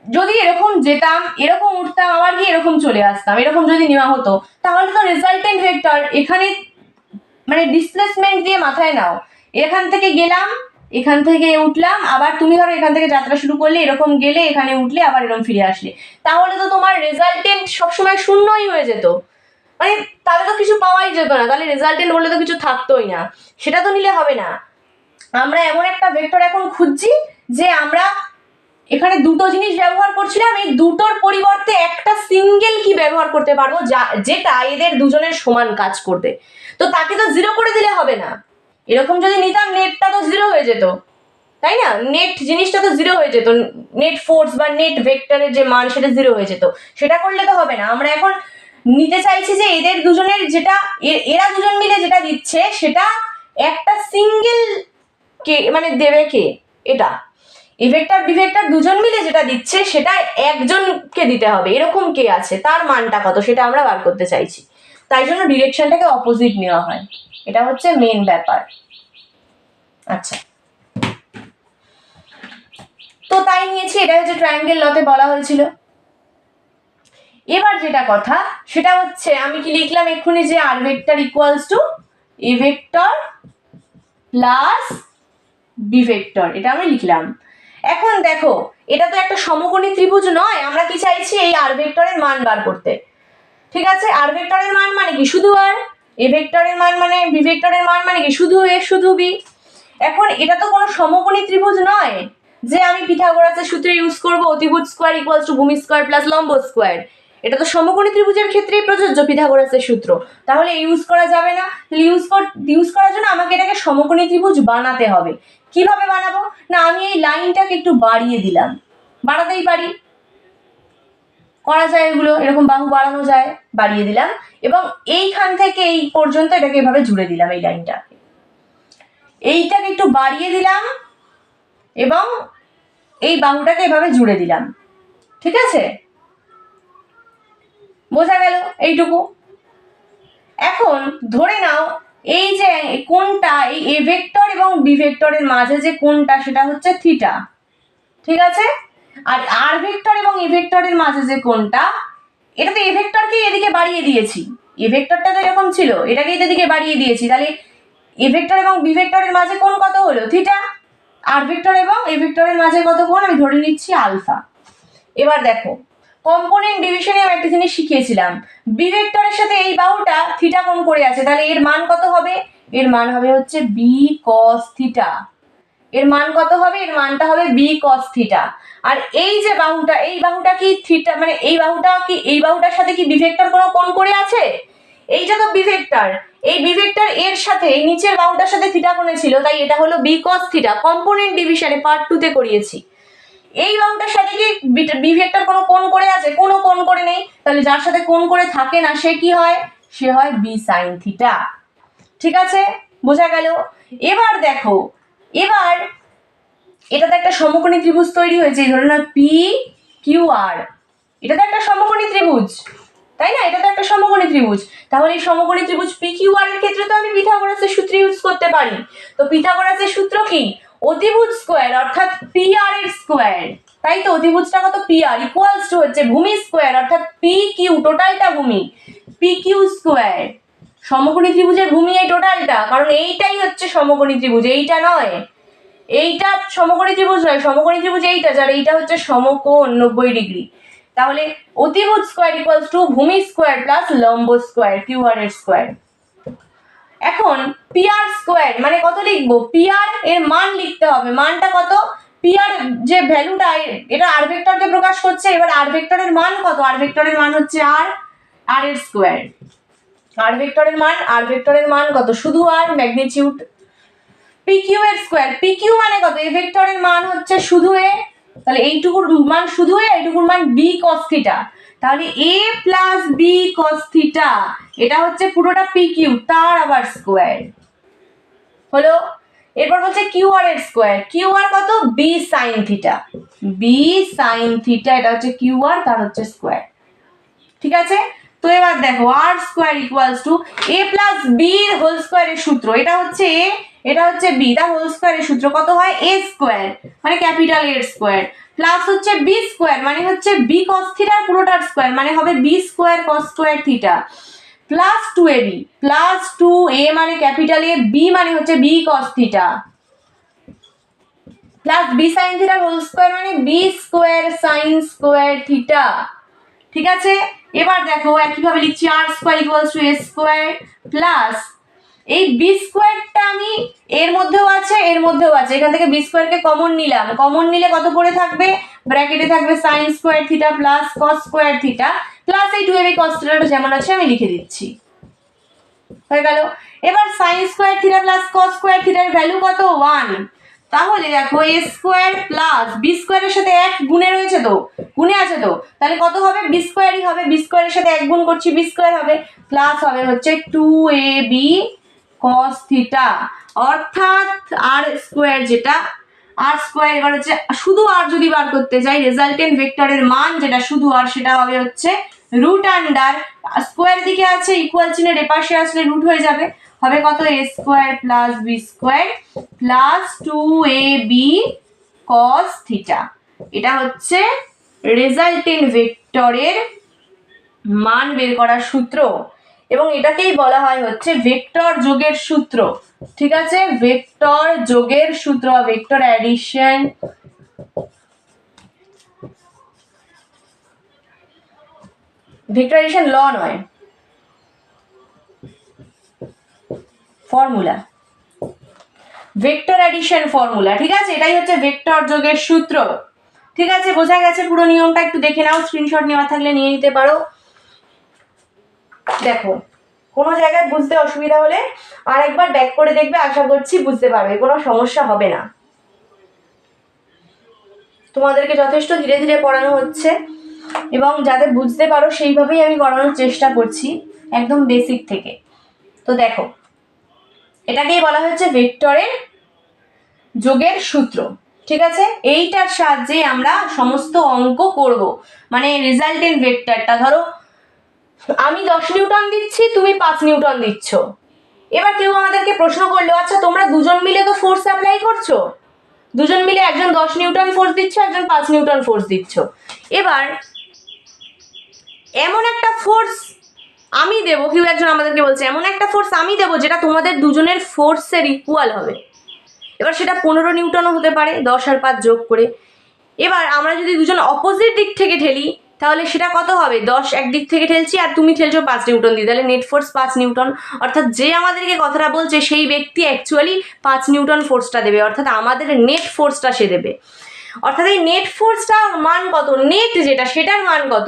যদি এরকম যেতাম, এরকম উঠতাম, আবার গিয়ে এরকম চলে আসতাম, এরকম যদি নেওয়া হতো, তাহলে তো রেজাল্টেন্ট ভেক্টর এখানে মানে ডিসপ্লেসমেন্ট দিয়ে মাথায় নাও, এখান থেকে গেলাম, এখান থেকে উঠলাম, আবার তুমি ধরো এখান থেকে যাত্রা শুরু করলে, এরকম গেলে, এখানে উঠলে, আবার এরকম ফিরে আসলে, তাহলে তো তোমার রেজাল্টেন্ট সবসময় শূন্যই হয়ে যেত, মানে তাহলে তো কিছু পাওয়াই যেত না, তাহলে রেজাল্টেন্ট বলে তো কিছু থাকতোই না, সেটা তো নিলে হবে না। আমরা এমন একটা ভেক্টর এখন খুঁজছি যে আমরা এখানে দুটো জিনিস ব্যবহার করছিলাম, এই দুটোর পরিবর্তে একটা সিঙ্গেল কি ব্যবহার করতে পারবো যেটা এদের দুজনের সমান কাজ করবে, তো তাকে তো জিরো করে দিলে হবে না, এরকম যদি নিতাম নেটটা তো জিরো হয়ে যেত, তাই না, নেট জিনিসটা তো জিরো হয়ে যেত, নেট ফোর্স বা নেট ভেক্টরের যে মান সেটা জিরো হয়ে যেত, সেটা করলে তো হবে না। আমরা এখন নিতে চাইছি যে এদের দুজনের যেটা এরা দুজন মিলে যেটা দিচ্ছে সেটা একটা সিঙ্গেল কে মানে দেবে কে, এটা এ ভেক্টর বি ভেক্টর দুজন মিলে যেটা দিচ্ছে সেটা একজনকে দিতে হবে, এরকম কে আছে, তার মানটা কত সেটা আমরা বার করতে চাইছি, তাই জন্য ডিরেকশনটাকে অপোজিট নেওয়া হয়, এটা হচ্ছে মেন ব্যাপার। আচ্ছা, তো তাই নিয়েছি, এটা হচ্ছে ট্রায়াঙ্গেল লতে বলা হয়েছিল। এবার যেটা কথা সেটা হচ্ছে আমি কি লিখলাম এক্ষুনি, যে R vector equals to A vector plus B vector, এটা আমি লিখলাম। এখন দেখো এটা তো একটা সমকোণী ত্রিভুজ নয়, আমরা কি চাইছি এই আর ভেক্টরের মান বার করতে। ঠিক আছে, আর ভেক্টরের মান মানে কি শুধু আর, এ ভেক্টরের মান মানে বি ভেক্টরের মান মানে কি শুধু এ শুধু বি। এখন এটা তো কোনো সমকোণী ত্রিভুজ নয় যে আমি পিথাগোরাসের সূত্র ইউজ করব, অতিভুজ স্কয়ার ইকুয়ালস টু ভূমি স্কয়ার প্লাস লম্ব স্কয়ার, এটা তো সমকোণী ত্রিভুজের ক্ষেত্রেই প্রযোজ্য পিথাগোরাসের সূত্র, তাহলে ইউজ করা যাবে না। ইউজ করার জন্য আমাকে এটাকে সমকোণী ত্রিভুজ বানাতে হবে। কিভাবে বানাবো না, আমি এই লাইনটাকে একটু বাড়িয়ে দিলাম, বাড়াতেই পারি, করা যায় এগুলো, এরকম বাহু বাড়ানো যায়, বাড়িয়ে দিলাম, এবং এইখান থেকে এই পর্যন্ত এটাকে এভাবে জুড়ে দিলাম, এই লাইনটা, এইটাকে একটু বাড়িয়ে দিলাম এবং এই বাহুটাকে এভাবে জুড়ে দিলাম। ঠিক আছে, বোঝা গেল এইটুকু। এখন ধরে নাও এই যে কোণটা, এই এ ভেক্টর এবং বি ভেক্টরের মাঝে যে কোণটা সেটা হচ্ছে থিটা। ঠিক আছে, আর আর ভেক্টর এবং এ ভেক্টরের মাঝে যে কোণটা, এটা তো এ ভেক্টরকেই এদিকে বাড়িয়ে দিয়েছি, এ ভেক্টরটা তো এরকম ছিল, এটাকেই তো এদিকে বাড়িয়ে দিয়েছি, তাহলে এ ভেক্টর এবং বি ভেক্টরের মাঝে কোণ কত হলো থিটা, আর ভেক্টর এবং এ ভেক্টরের মাঝে কত কোণ আমি ধরে নিচ্ছি আলফা। এবার দেখো কম্পোনেন্ট ডিভিশনে আমি একটা জিনিস শিখিয়েছিলাম, বি ভেক্টরের সাথে এই বাহুটা থিটা কোণ করে আছে, তাহলে এর মান কত হবে, এর মান হবে হচ্ছে বি কস থিটা, এর মান কত হবে, এর মানটা হবে বি কস থিটা। আর এই যে বাহুটা, এই বাহুটা কি থিটা মানে এই বাহুটা কি, এই বাহুটার সাথে কি বি ভেক্টর কোনো কোণ করে আছে, এইটা তো বি ভেক্টর, এই বি ভেক্টর এর সাথে এই নিচের বাহুটার সাথে থিটা কোণে ছিল, তাই এটা হলো বি কস থিটা, কম্পোনেন্ট ডিভিশনে পার্ট 2 তে করিয়েছি। এই বাহুটার সাথে কি বি ভেক্টর কোনো কোণ করে আছে, কোনো কোণ করে নেই, তাহলে যার সাথে কোণ করে থাকে না সে কি হয়, সে হয় বি সাইন থিটা। ঠিক আছে, বোঝা গেল। এবার দেখো, এবার এটাতে একটা সমকোণী ত্রিভুজ তৈরি হয়েছে, এই ধরে নাও পি কিউ আর, এটা তো একটা সমকোণী ত্রিভুজ, তাই না? এটা তো একটা সমকোণী ত্রিভুজ। তাহলে এই সমকোণী ত্রিভুজ পি কিউ আর এর ক্ষেত্রে তো আমি পিথাগোরাসের সূত্র ইউজ করতে পারি। তো পিথাগোরাসের সূত্র কি? অতিভুজ স্কোয়ার অর্থাৎ পি আর এর স্কোয়ার, তাই তো? অতিভুজটা কত? পি আর ইকুয়ালস টু হচ্ছে ভূমি স্কোয়ার অর্থাৎ পি কিউ, টোটালটা ভূমি, পি কিউ স্কোয়ার। সমকোণী ত্রিভুজের ভূমি এই টোটালটা, কারণ এইটাই হচ্ছে সমকোণী ত্রিভুজ, এইটা নয়। এইটা সমকোণী ত্রিভুজ নয়, সমকোণী ত্রিভুজ এইটা, যার এইটা হচ্ছে সমকোণ 90 ডিগ্রি। তাহলে অতিভুজ স্কোয়ার ইকুয়ালস টু ভূমি স্কোয়ার প্লাস লম্ব স্কোয়ার, কিউ আর এর স্কোয়ার। এখন পি আর স্কোয়ার মানে কত লিখবো? পি আর এর মান লিখতে হবে, মানটা কত? পি আর যে ভ্যালুটা, এটা আর ভেক্টরকে প্রকাশ করছে। এবার আর ভেক্টরের মান কত? আর ভেক্টরের মান হচ্ছে আর, আর এর স্কোয়ার। আর ভেক্টরের মান কত? শুধু আর, ম্যাগনিটিউড। পি কিউ এর স্কোয়ার, পি কিউ মানে কত? এ ভেক্টরের মান হচ্ছে শুধু এ, তাহলে এইটুকুর মান শুধু এ, এইটুকুর মান বি কস থিটা, তাহলে এ প্লাস বি কস থিটা, এটা হচ্ছে পুরোটা পি কিউ, তার আবার স্কোয়ার হলো। এরপর হচ্ছে কিউ আর এর স্কোয়ার, কিউ আর কত? B sine theta, B sine theta, এটা হচ্ছে কিউ আর, তার হচ্ছে স্কোয়ার। ঠিক আছে? তো এবার দেখো R square equals to A plus B whole স্কোয়ারের সূত্র, এটা হচ্ছে এ, এটা হচ্ছে বি, তার হোল স্কোয়ারের সূত্র কত হয়? এ স্কোয়ার মানে ক্যাপিটাল এর স্কোয়ার, প্লাস হচ্ছে বি স্কোয়ার মানে হচ্ছে বি কস থিটার পুরোটার স্কোয়ার, মানে হবে B square cos square theta, plus 2ab, plus 2a মানে ক্যাপিটাল এ, বি মানে হচ্ছে B cos theta, plus B sine থিটার হোল স্কোয়ার মানে B square sine square theta. ঠিক আছে? এবার দেখো একইভাবে লিখছি R square equals to A square plus এই বি স্কোয়ারটা আমি এর মধ্যেও আছে, এর মধ্যেও আছে, এখান থেকে বি স্কোয়ারকে কমন নিলাম, কমন নিলে কত পড়ে থাকবে? ব্র্যাকেটে থাকবে sign square theta plus cos square theta, plus এই 2ab কস থিটাটা যেমন আছে আমি লিখে দিচ্ছি, হয়ে গেল। এবার sign square theta plus cos square থিটার ভ্যালু কত? 1। তাহলে দেখো এ স্কোয়ার প্লাস বি স্কোয়ারের সাথে এক গুণে রয়েছে, তো গুণে আছে, তো তাহলে কত হবে? বি স্কোয়ারই হবে, বি স্কোয়ারের সাথে এক গুণ করছি, বি স্কোয়ার হবে, প্লাস হবে হচ্ছে 2ab cos থিটা, অর্থাৎ আর স্কোয়ার, যেটা আর স্কোয়ার, এবার হচ্ছে শুধু আর যদি বার করতে যাই রেজাল্টেন্ট ভেক্টরের মান যেটা শুধু আর, সেটা হবে হচ্ছে রুট আন্ডার, স্কোয়ার দিকে আছে ইকুয়াল চিহ্নের এপাশে আসলে রুট হয়ে যাবে, হবে কত? A square plus B square plus 2ab cos theta. এটা হচ্ছে রেজাল্টেন্ট ভেক্টরের মান বের করার সূত্র, এবং এটাকেই বলা হয় হচ্ছে ভেক্টর যোগের সূত্র। ঠিক আছে? ভেক্টর যোগের সূত্র, ভেক্টর অ্যাডিশন, ভেক্টর অ্যাডিশন ল নয়, ফর্মুলা, ভেক্টর অ্যাডিশন ফর্মুলা। ঠিক আছে? এটাই হচ্ছে ভেক্টর যোগের সূত্র। ঠিক আছে? বোঝা গেছে? পুরো নিয়মটা একটু দেখে নাও, স্ক্রিনশট নেওয়া থাকলে নিয়ে নিতে পারো। দেখো কোনো জায়গায় বুঝতে অসুবিধা হলে আর একবার ব্যাক করে দেখবে, আশা করছি বুঝতে পারবে, কোনো সমস্যা হবে না। তোমাদেরকে যথেষ্ট ধীরে ধীরে পড়ানো হচ্ছে, এবং যাতে বুঝতে পারো সেইভাবেই আমি করানোর চেষ্টা করছি, একদম বেসিক থেকে। তো দেখো এটাকেই বলা হচ্ছে ভেক্টরের যোগের সূত্র। ঠিক আছে? এইটার সাহায্যে আমরা সমস্ত অঙ্ক করব, মানে রেজাল্টেন্ট ভেক্টরটা, ধরো আমি 10 নিউটন দিচ্ছি, তুমি 5 নিউটন দিচ্ছ। এবার কেউ আমাদেরকে প্রশ্ন করলো, আচ্ছা তোমরা দুজন মিলে তো ফোর্স অ্যাপ্লাই করছো, দুজন মিলে একজন 10 নিউটন ফোর্স দিচ্ছ, একজন 5 নিউটন ফোর্স দিচ্ছ। এবার এমন একটা ফোর্স আমি দেবো, কেউ একজন আমাদেরকে বলছে এমন একটা ফোর্স আমি দেবো যেটা তোমাদের দুজনের ফোর্সের ইকুয়াল হবে। এবার সেটা 15 নিউটনও হতে পারে, 10 আর 5 যোগ করে। এবার আমরা যদি দুজন অপোজিট দিক থেকে ঠেলি, তাহলে সেটা কত হবে? 10 একদিক থেকে ঠেলছি আর তুমি ঠেলছো 5 নিউটন দিয়ে, তাহলে নেট ফোর্স 5 নিউটন। অর্থাৎ যে আমাদেরকে কথাটা বলছে সেই ব্যক্তি অ্যাকচুয়ালি 5 নিউটন ফোর্সটা দেবে, অর্থাৎ আমাদের নেট ফোর্সটা সে দেবে। অর্থাৎ এই নেট ফোর্সটার মান কত? নেট যেটা সেটার মান কত?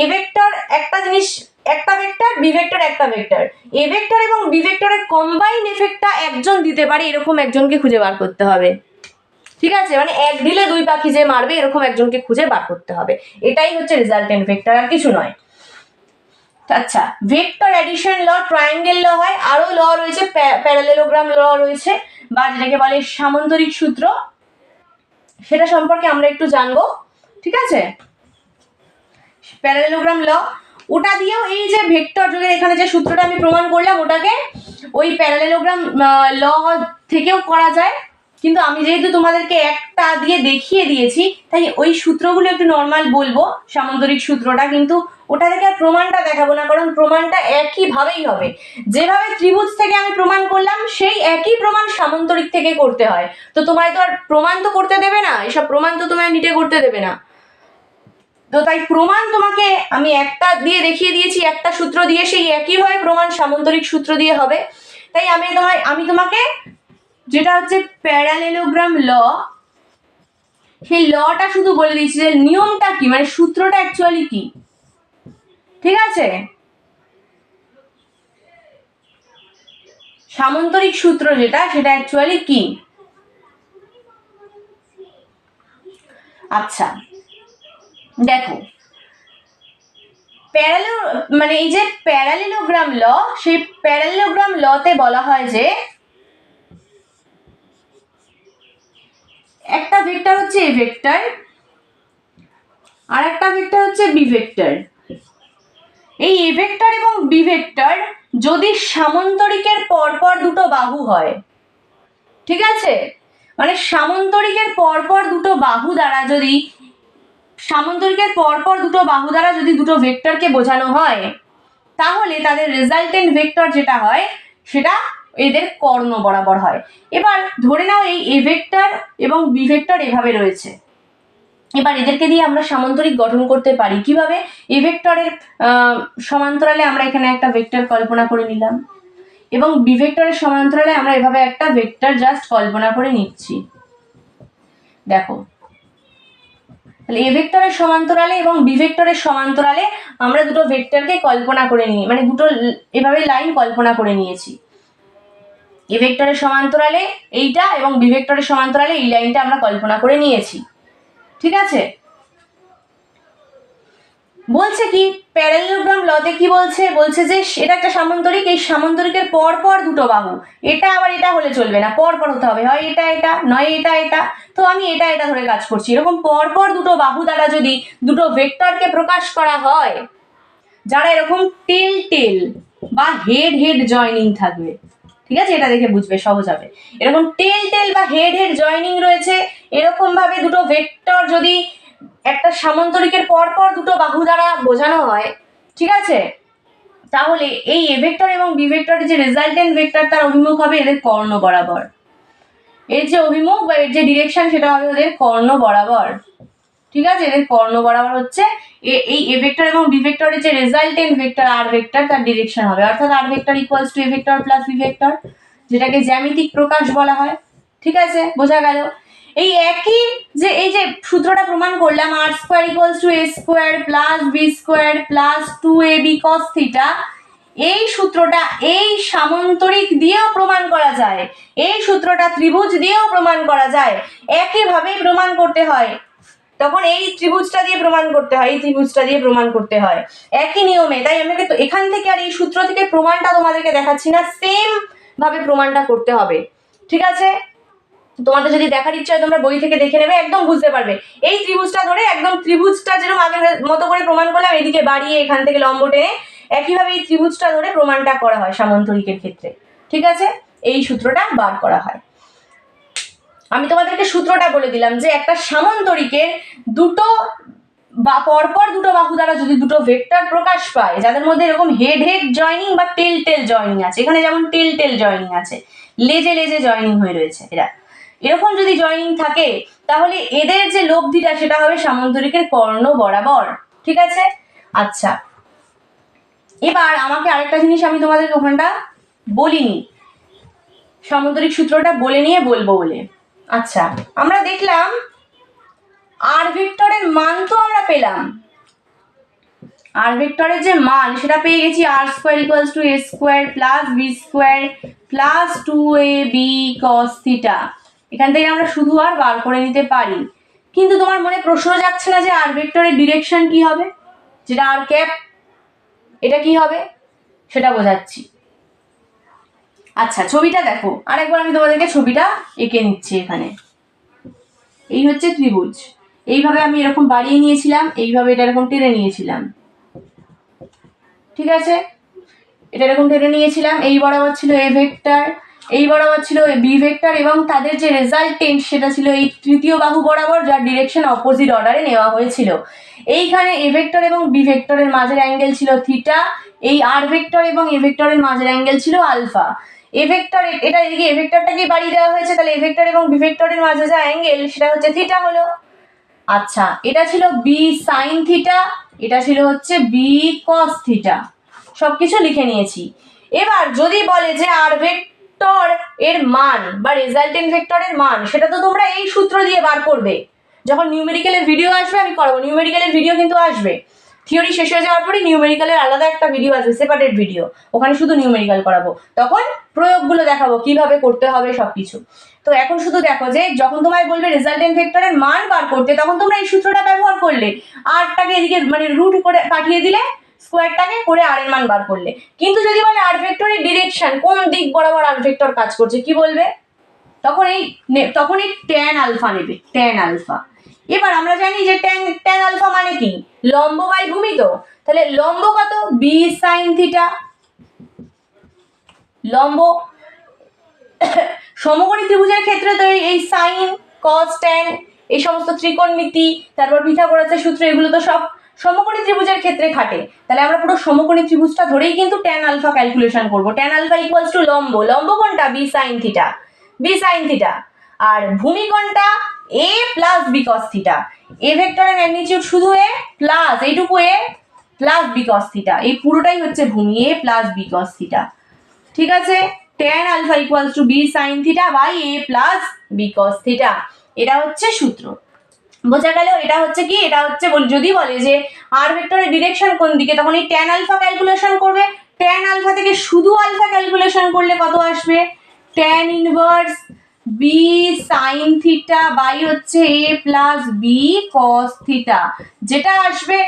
এ ভেক্টর একটা জিনিস, একটা ভেক্টর, বি ভেক্টর একটা ভেক্টর, এ ভেক্টর এবং বি ভেক্টরের কম্বাইন এফেক্টটা একজন দিতে পারে, এরকম একজনকে খুঁজে বার করতে হবে। ঠিক আছে? মানে এক ঢিলে দুই পাখি যে মারবে, এরকম একজনকে খুঁজে বার করতে হবে। এটাই হচ্ছে রেজাল্টেন্ট ভেক্টর, আর কিছু নয়। আচ্ছা, ভেক্টর অ্যাডিশন ল, ট্রায়াঙ্গেল ল হয়, আরো ল রয়েছে, প্যারালেলোগ্রাম ল রয়েছে, বা যেটাকে বলে সামান্তরিক সূত্র। সেটা সম্পর্কে আমরা একটু জানবো, ঠিক আছে। প্যারালেলোগ্রাম ল, ওটা দিয়েও এই যে ভেক্টর যোগের এখানে যে সূত্রটা আমি প্রমাণ করলাম ওটাকে ওই প্যারালেলোগ্রাম ল থেকেও করা যায়, কিন্তু আমি যেহেতু তোমাদেরকে একটা দিয়ে দেখিয়ে দিয়েছি তাই ওই সূত্রগুলো একটু নর্মাল বলবো, সামান্তরিক সূত্রটা, কিন্তু ওটা থেকে আর প্রমাণটা দেখাবো না, কারণ প্রমাণটা একইভাবেই হবে। যেভাবে ত্রিভুজ থেকে আমি প্রমাণ করলাম সেই একই প্রমাণ সামান্তরিক থেকে করতে হয়। তো তোমায় তো আর প্রমাণ তো করতে দেবে না, এসব প্রমাণ তো তোমায় নিটে করতে দেবে না। তো তাই প্রমাণ তোমাকে আমি একটা দিয়ে দেখিয়ে দিয়েছি, একটা সূত্র দিয়ে, সেই একইভাবে প্রমাণ সামান্তরিক সূত্র দিয়ে হবে। তাই আমি তোমাকে যেটা হচ্ছে প্যারালেলোগ্রাম ল, সেই লটা শুধু বলে দিচ্ছি যে নিয়মটা কি, মানে সূত্রটা অ্যাকচুয়ালি কি, ঠিক আছে। সামান্তরিক সূত্র যেটা, সেটা অ্যাকচুয়ালি কি। আচ্ছা দেখো, মানে এই যে প্যারালেলোগ্রাম ল, সেই প্যারালেলোগ্রাম লতে বলা হয় যে একটা ভেক্টর হচ্ছে এ ভেক্টর আর একটা ভেক্টর হচ্ছে বি ভেক্টর। এই এ ভেক্টর এবং বি ভেক্টর যদি সামান্তরিকের পরপর দুটো বাহু হয়, ঠিক আছে, মানে সামান্তরিকের পরপর দুটো বাহু দ্বারা যদি দুটো ভেক্টরকে বোঝানো হয়, তাহলে তাদের রেজাল্টেন্ট ভেক্টর যেটা হয় সেটা এদের কর্ণ বরাবর হয়। এবার ধরে নাও এই এ ভেক্টর এবং বি ভেক্টর এভাবে রয়েছে, এবার এদেরকে দিয়ে আমরা সামান্তরিক গঠন করতে পারি কিভাবে। এ ভেক্টরের সমান্তরালে আমরা এখানে একটা ভেক্টর কল্পনা করে নিলাম এবং বি ভেক্টরের সমান্তরালে আমরা এভাবে একটা ভেক্টর জাস্ট কল্পনা করে নিচ্ছি। দেখো, তাহলে এ ভেক্টরের সমান্তরালে এবং বি ভেক্টরের সমান্তরালে আমরা দুটো ভেক্টরকে কল্পনা করে নিই, মানে দুটো এভাবে লাইন কল্পনা করে নিয়েছি। এ ভেক্টরের সমান্তরালে এইটা এবং বি ভেক্টরের সমান্তরালে এই লাইনটা আমরা কল্পনা করে নিয়েছি, ঠিক আছে। বলছে কি প্যারালেলোগ্রাম লতে কি বলছে যে এটা একটা সামান্তরিক, এই সামান্তরিকের পর পর দুটো বাহু, এটা আবার এটা হলে চলবে না, পর পর হতে হবে, হয় এটা এটা নয় এটা এটা। তো আমি এটা এটা ধরে কাজ করছি। এরকম পর পর দুটো বাহু দ্বারা যদি দুটো ভেক্টরকে প্রকাশ করা হয় যারা এরকম টেল টেল বা হেড হেড জয়নিং থাকবে, ঠিক আছে, এটা দেখে বুঝবে, সহজ হবে। এরকম টেল টেল বা হেড হেড জয়নিং রয়েছে, এরকম ভাবে দুটো ভেক্টর যদি একটা সামান্তরিকের পর পর দুটো বাহু দ্বারা বোঝানো হয়, ঠিক আছে, তাহলে এই এ ভেক্টর এবং বি ভেক্টরের যে রেজাল্টেন্ট ভেক্টর তার অভিমুখ হবে এদের কর্ণ বরাবর। এর যে অভিমুখ বা এর যে ডিরেকশন সেটা হবে ওদের কর্ণ বরাবর, ঠিক আছে। এদের কর্ণ বরাবর হচ্ছে এই এ ভেক্টর এবং বি ভেক্টরের যে রেজাল্টেন্ট ভেক্টর আর ভেক্টর তার ডিরেকশন হবে, অর্থাৎ R vector equals to A vector plus B vector, যেটাকে জ্যামিতিক প্রকাশ বলা হয়, ঠিক আছে, বোঝা গেল। এই একই যে এই যে সূত্রটা প্রমাণ করলাম R square equals to A square plus B square plus 2ab cos theta, এই সূত্রটা এই সামান্তরিক দিয়েও প্রমাণ করা যায়, এই সূত্রটা ত্রিভুজ দিয়েও প্রমাণ করা যায়, একইভাবেই প্রমাণ করতে হয়। তখন এই ত্রিভুজটা দিয়ে প্রমাণ করতে হয়, এই ত্রিভুজটা দিয়ে প্রমাণ করতে হয় একই নিয়মে। তাই আমাকে তো এখান থেকে আর এই সূত্র থেকে প্রমাণটা তোমাদেরকে দেখাচ্ছি না, সেম ভাবে প্রমাণটা করতে হবে, ঠিক আছে। তোমাদের যদি দেখার ইচ্ছা হয় তোমরা বই থেকে দেখে নেবে, একদম বুঝতে পারবে। এই ত্রিভুজটা ধরে একদম ত্রিভুজটা যেরকম আগের মতো করে প্রমাণ করলাম, এদিকে বাড়িয়ে এখান থেকে লম্ব টেনে একইভাবে এই ত্রিভুজটা ধরে প্রমাণটা করা হয় সামান্তরিকের ক্ষেত্রে, ঠিক আছে। এই সূত্রটা বার করা হয়। আমি তোমাদেরকে সূত্রটা বলে দিলাম যে একটা সামান্তরিকের দুটো বা পরপর দুটো বাহু দ্বারা যদি দুটো ভেক্টর প্রকাশ পায় যাদের মধ্যে এরকম হেড হেড জয়নিং বা টেল টেল জয়নিং আছে, এখানে যেমন টেল টেল জয়নিং আছে, লেজে লেজে জয়নিং হয়ে রয়েছে, এরকম যদি জয়নিং থাকে তাহলে এদের যে লব্ধিটা সেটা হবে সামান্তরিকের কর্ণ বরাবর, ঠিক আছে। আচ্ছা, এবার আমাকে আরেকটা জিনিস আমি তোমাদের ওখানটা বলিনি, সামান্তরিক সূত্রটা বলে নিয়ে বলবো বলে। আচ্ছা, আমরা দেখলাম আর ভেক্টরের মান তো আমরা পেলাম, আর ভেক্টরের যে মান সেটা পেয়ে গেছি, R square equals to A square plus B square plus 2ab cos theta. এখান থেকে আমরা শুধু আর বার করে নিতে পারি, কিন্তু তোমার মনে প্রশ্ন যাচ্ছে না যে আর ভেক্টরের ডিরেকশন কি হবে, যেটা আর ক্যাপ, এটা কি হবে সেটা বোঝাচ্ছি। আচ্ছা, ছবিটা দেখো, আরেকবার আমি তোমাদেরকে ছবিটা এঁকে নিচ্ছি এখানে। এই হচ্ছে ত্রিভুজ, এইভাবে আমি এরকম বাড়িয়ে নিয়েছিলাম, এইভাবে এটা এরকম টেনে নিয়েছিলাম, ঠিক আছে, এটা এরকম টেনে নিয়েছিলাম, এই বরাবর ছিল এ ভেক্টর, এই বরাবর ছিল বি ভেক্টর, এবং তাদের যে রেজাল্টেন্ট সেটা ছিল এই তৃতীয় বাহু বরাবর, যার ডিরেকশন অপোজিট অর্ডারে নেওয়া হয়েছিল। এইখানে এ ভেক্টর এবং বি ভেক্টরের মাঝের অ্যাঙ্গেল ছিল থিটা, এই আর ভেক্টর এবং এ ভেক্টরের মাঝের অ্যাঙ্গেল ছিল আলফা। এ ভেক্টর, এটা এদিকে এ ভেক্টরটাকে বাড়িয়ে দেওয়া হয়েছে, তাহলে এ ভেক্টর এবং বি ভেক্টরের মাঝে যা অ্যাঙ্গেল সেটা হচ্ছে থিটা হলো। আচ্ছা, এটা ছিল বি সাইন থিটা, এটা ছিল হচ্ছে বি কস থিটা, সবকিছু লিখে নিয়েছি। এবার যদি বলে যে আর ভেক্টর এর মান বা রেজাল্টেন্ট ভেক্টরের মান, সেটা তো তোমরা এই সূত্র দিয়ে বার করবে। যখন নিউমেরিক্যালের ভিডিও আসবে আমি করাবো, নিউমেরিক্যালের ভিডিও কিন্তু আসবে, থিওরি শেষ হয়ে যাওয়ার পরে নিউমেরিক্যালের আলাদা একটা ভিডিও আসবে, সেপারেট ভিডিও, ওখানে শুধু নিউমেরিক্যাল করাবো, তখন প্রয়োগগুলো দেখাবো কিভাবে করতে হবে সবকিছু। তো এখন শুধু দেখো যে যখন তোমায় বলবে রেজাল্টেন্ট ভেক্টরের মান বার করতে, তখন তোমরা এই সূত্রটা ব্যবহার করলে, আরটাকে এদিকে মানে রুট করে কাটিয়ে দিলে, স্কোয়ারটাকে করে আর এর মান বার করলে। কিন্তু যদি বলে আর ভেক্টরের ডিরেকশন, কোন দিক বরাবর আর ভেক্টর কাজ করছে, কি বলবে? তখন এই ট্যান আলফা নেবে, ট্যান আলফা। এবার আমরা জানি যে ট্যান আলফা মানে কি, লম্ব বাই ভূমি, তো তাহলে লম্ব কত, বি সাইন থিটা, লম্ব সমকোণী ত্রিভুজের ক্ষেত্রে তো এই সাইন কস ট্যান এই সমস্ত ত্রিকোণমিতি, তারপর পিথাগোরাসের সূত্র, এগুলো তো সব সমকোণী ত্রিভুজের ক্ষেত্রে খাটে। তাহলে আমরা পুরো সমকোণী ত্রিভুজটা ধরেই কিন্তু ট্যান আলফা ক্যালকুলেশন করব। ট্যান আলফা ইকুয়ালস টু লম্ব, লম্ব কোনটা, B sine theta, B sine theta, আর ভূমি কোনটা, A plus B cos theta. A ভেক্টরের ম্যাগনিটিউড শুধু এ প্লাস এইটুকু A plus B cos theta, এই পুরোটাই হচ্ছে ভূমি, A plus B cos theta, ঠিক আছে। tan alpha equals to B sine theta by A plus B cos theta, এটা হচ্ছে সূত্র, বোঝা গেল। এটা হচ্ছে কি, এটা হচ্ছে যদি বলে যে আর ভেক্টরের ডিরেকশন কোন দিকে, তখন এই tan আলফা ক্যালকুলেশন করবে। tan আলফা থেকে শুধু আলফা ক্যালকুলেশন করলে কত আসবে, tan inverse B sine theta by হচ্ছে A plus B cos theta, যেটা আসবে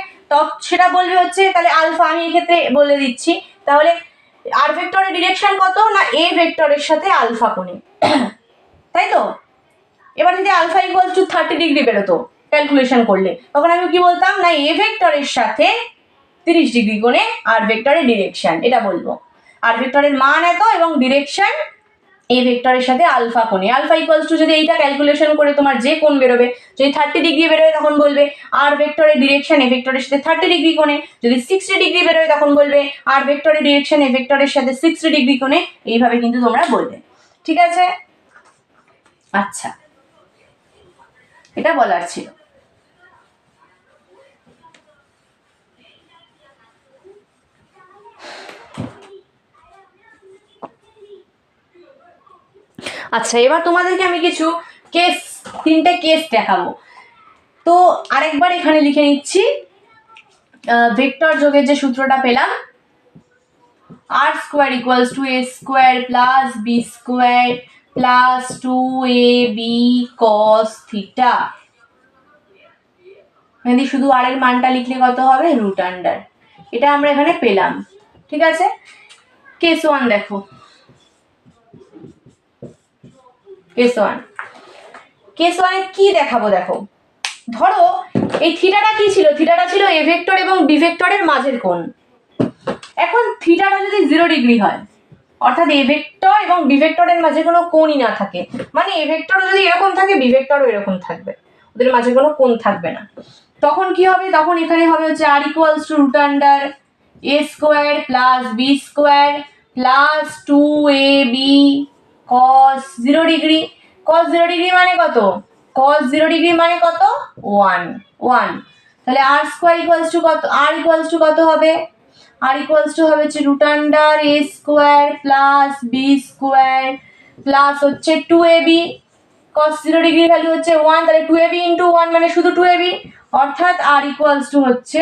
সেটা বলবে হচ্ছে, তাহলে আলফা আমি এক্ষেত্রে বলে দিচ্ছি, তাহলে আর ভেক্টরের ডিরেকশন কত না, এ ভেক্টরের সাথে আলফা কোণে, তাই তো। এবার যদি আলফা ইকুয়ালস টু 30 ডিগ্রি বেরোতো ক্যালকুলেশন করলে, তখন আমি কি বলতাম না, এ ভেক্টরের সাথে 30 ডিগ্রি কোণে আর ভেক্টরের ডিরেকশন, এটা বলবো। আর ভেক্টরের মান এত এবং ডিরেকশন এ ভেক্টরের সাথে আলফা কোণে, আলফা ইকুয়ালস টু যদি এইটা ক্যালকুলেশন করে তোমার যে কোণ বেরোবে, যদি 30 ডিগ্রি বেরোয় তখন বলবে আর ভেক্টরের ডিরেকশন এ ভেক্টরের সাথে 30 ডিগ্রি কোণে, যদি 60 ডিগ্রি বেরোয় তখন বলবে আর ভেক্টরের ডিরেকশন এ ভেক্টরের সাথে 60 ডিগ্রি কোণে, এইভাবে কিন্তু তোমরা বলবে, ঠিক আছে। আচ্ছা, এটা বলার ছিল। আচ্ছা, এবার তোমাদেরকে আমি কিছু কেস, 3টে কেস দেখাবো। তো আরেকবার এখানে লিখে নিচ্ছি, ভেক্টর যোগের যে সূত্রটা পেলাম, R square equals to A square plus B square plus 2ab cos theta, যদি শুধু আর এর মানটা লিখলে কত হবে, রুট আন্ডার, এটা আমরা এখানে পেলাম, ঠিক আছে। কেস 1 দেখো, কেস 1 কি দেখাবো, দেখো ধরো এই থিটাটা কি ছিল, থিটাটা ছিল এ ভেক্টর এবং বি ভেক্টরের মাঝের কোণ। এখন থিটাটা যদি 0 ডিগ্রি হয়, অর্থাৎ এ ভেক্টর এবং বি ভেক্টরের মাঝে কোনো কোণই না থাকে, মানে এ ভেক্টর যদি এরকম থাকে বি ভেক্টরও এরকম থাকবে, ওদের মাঝে কোনো কোণ থাকবে না, তখন কি হবে, তখন এখানে হবে হচ্ছে R equals to root under A square plus B square plus 2ab cos 0 degree. cos 0 degree মানে কত, cos 0 ডিগ্রি মানে কত, 1, তাহলে আর স্কোয়ার ইকুয়ালস টু কত, আর ইকুয়ালস টু কত হবে, আর ইকুয়ালস টু হবে হচ্ছে root under A square plus B square plus হচ্ছে 2ab, cos 0 ডিগ্রি ভ্যালু হচ্ছে 1, তাহলে 2ab ইন্টু 1 মানে শুধু 2ab, অর্থাৎ আর ইকুয়ালস টু হচ্ছে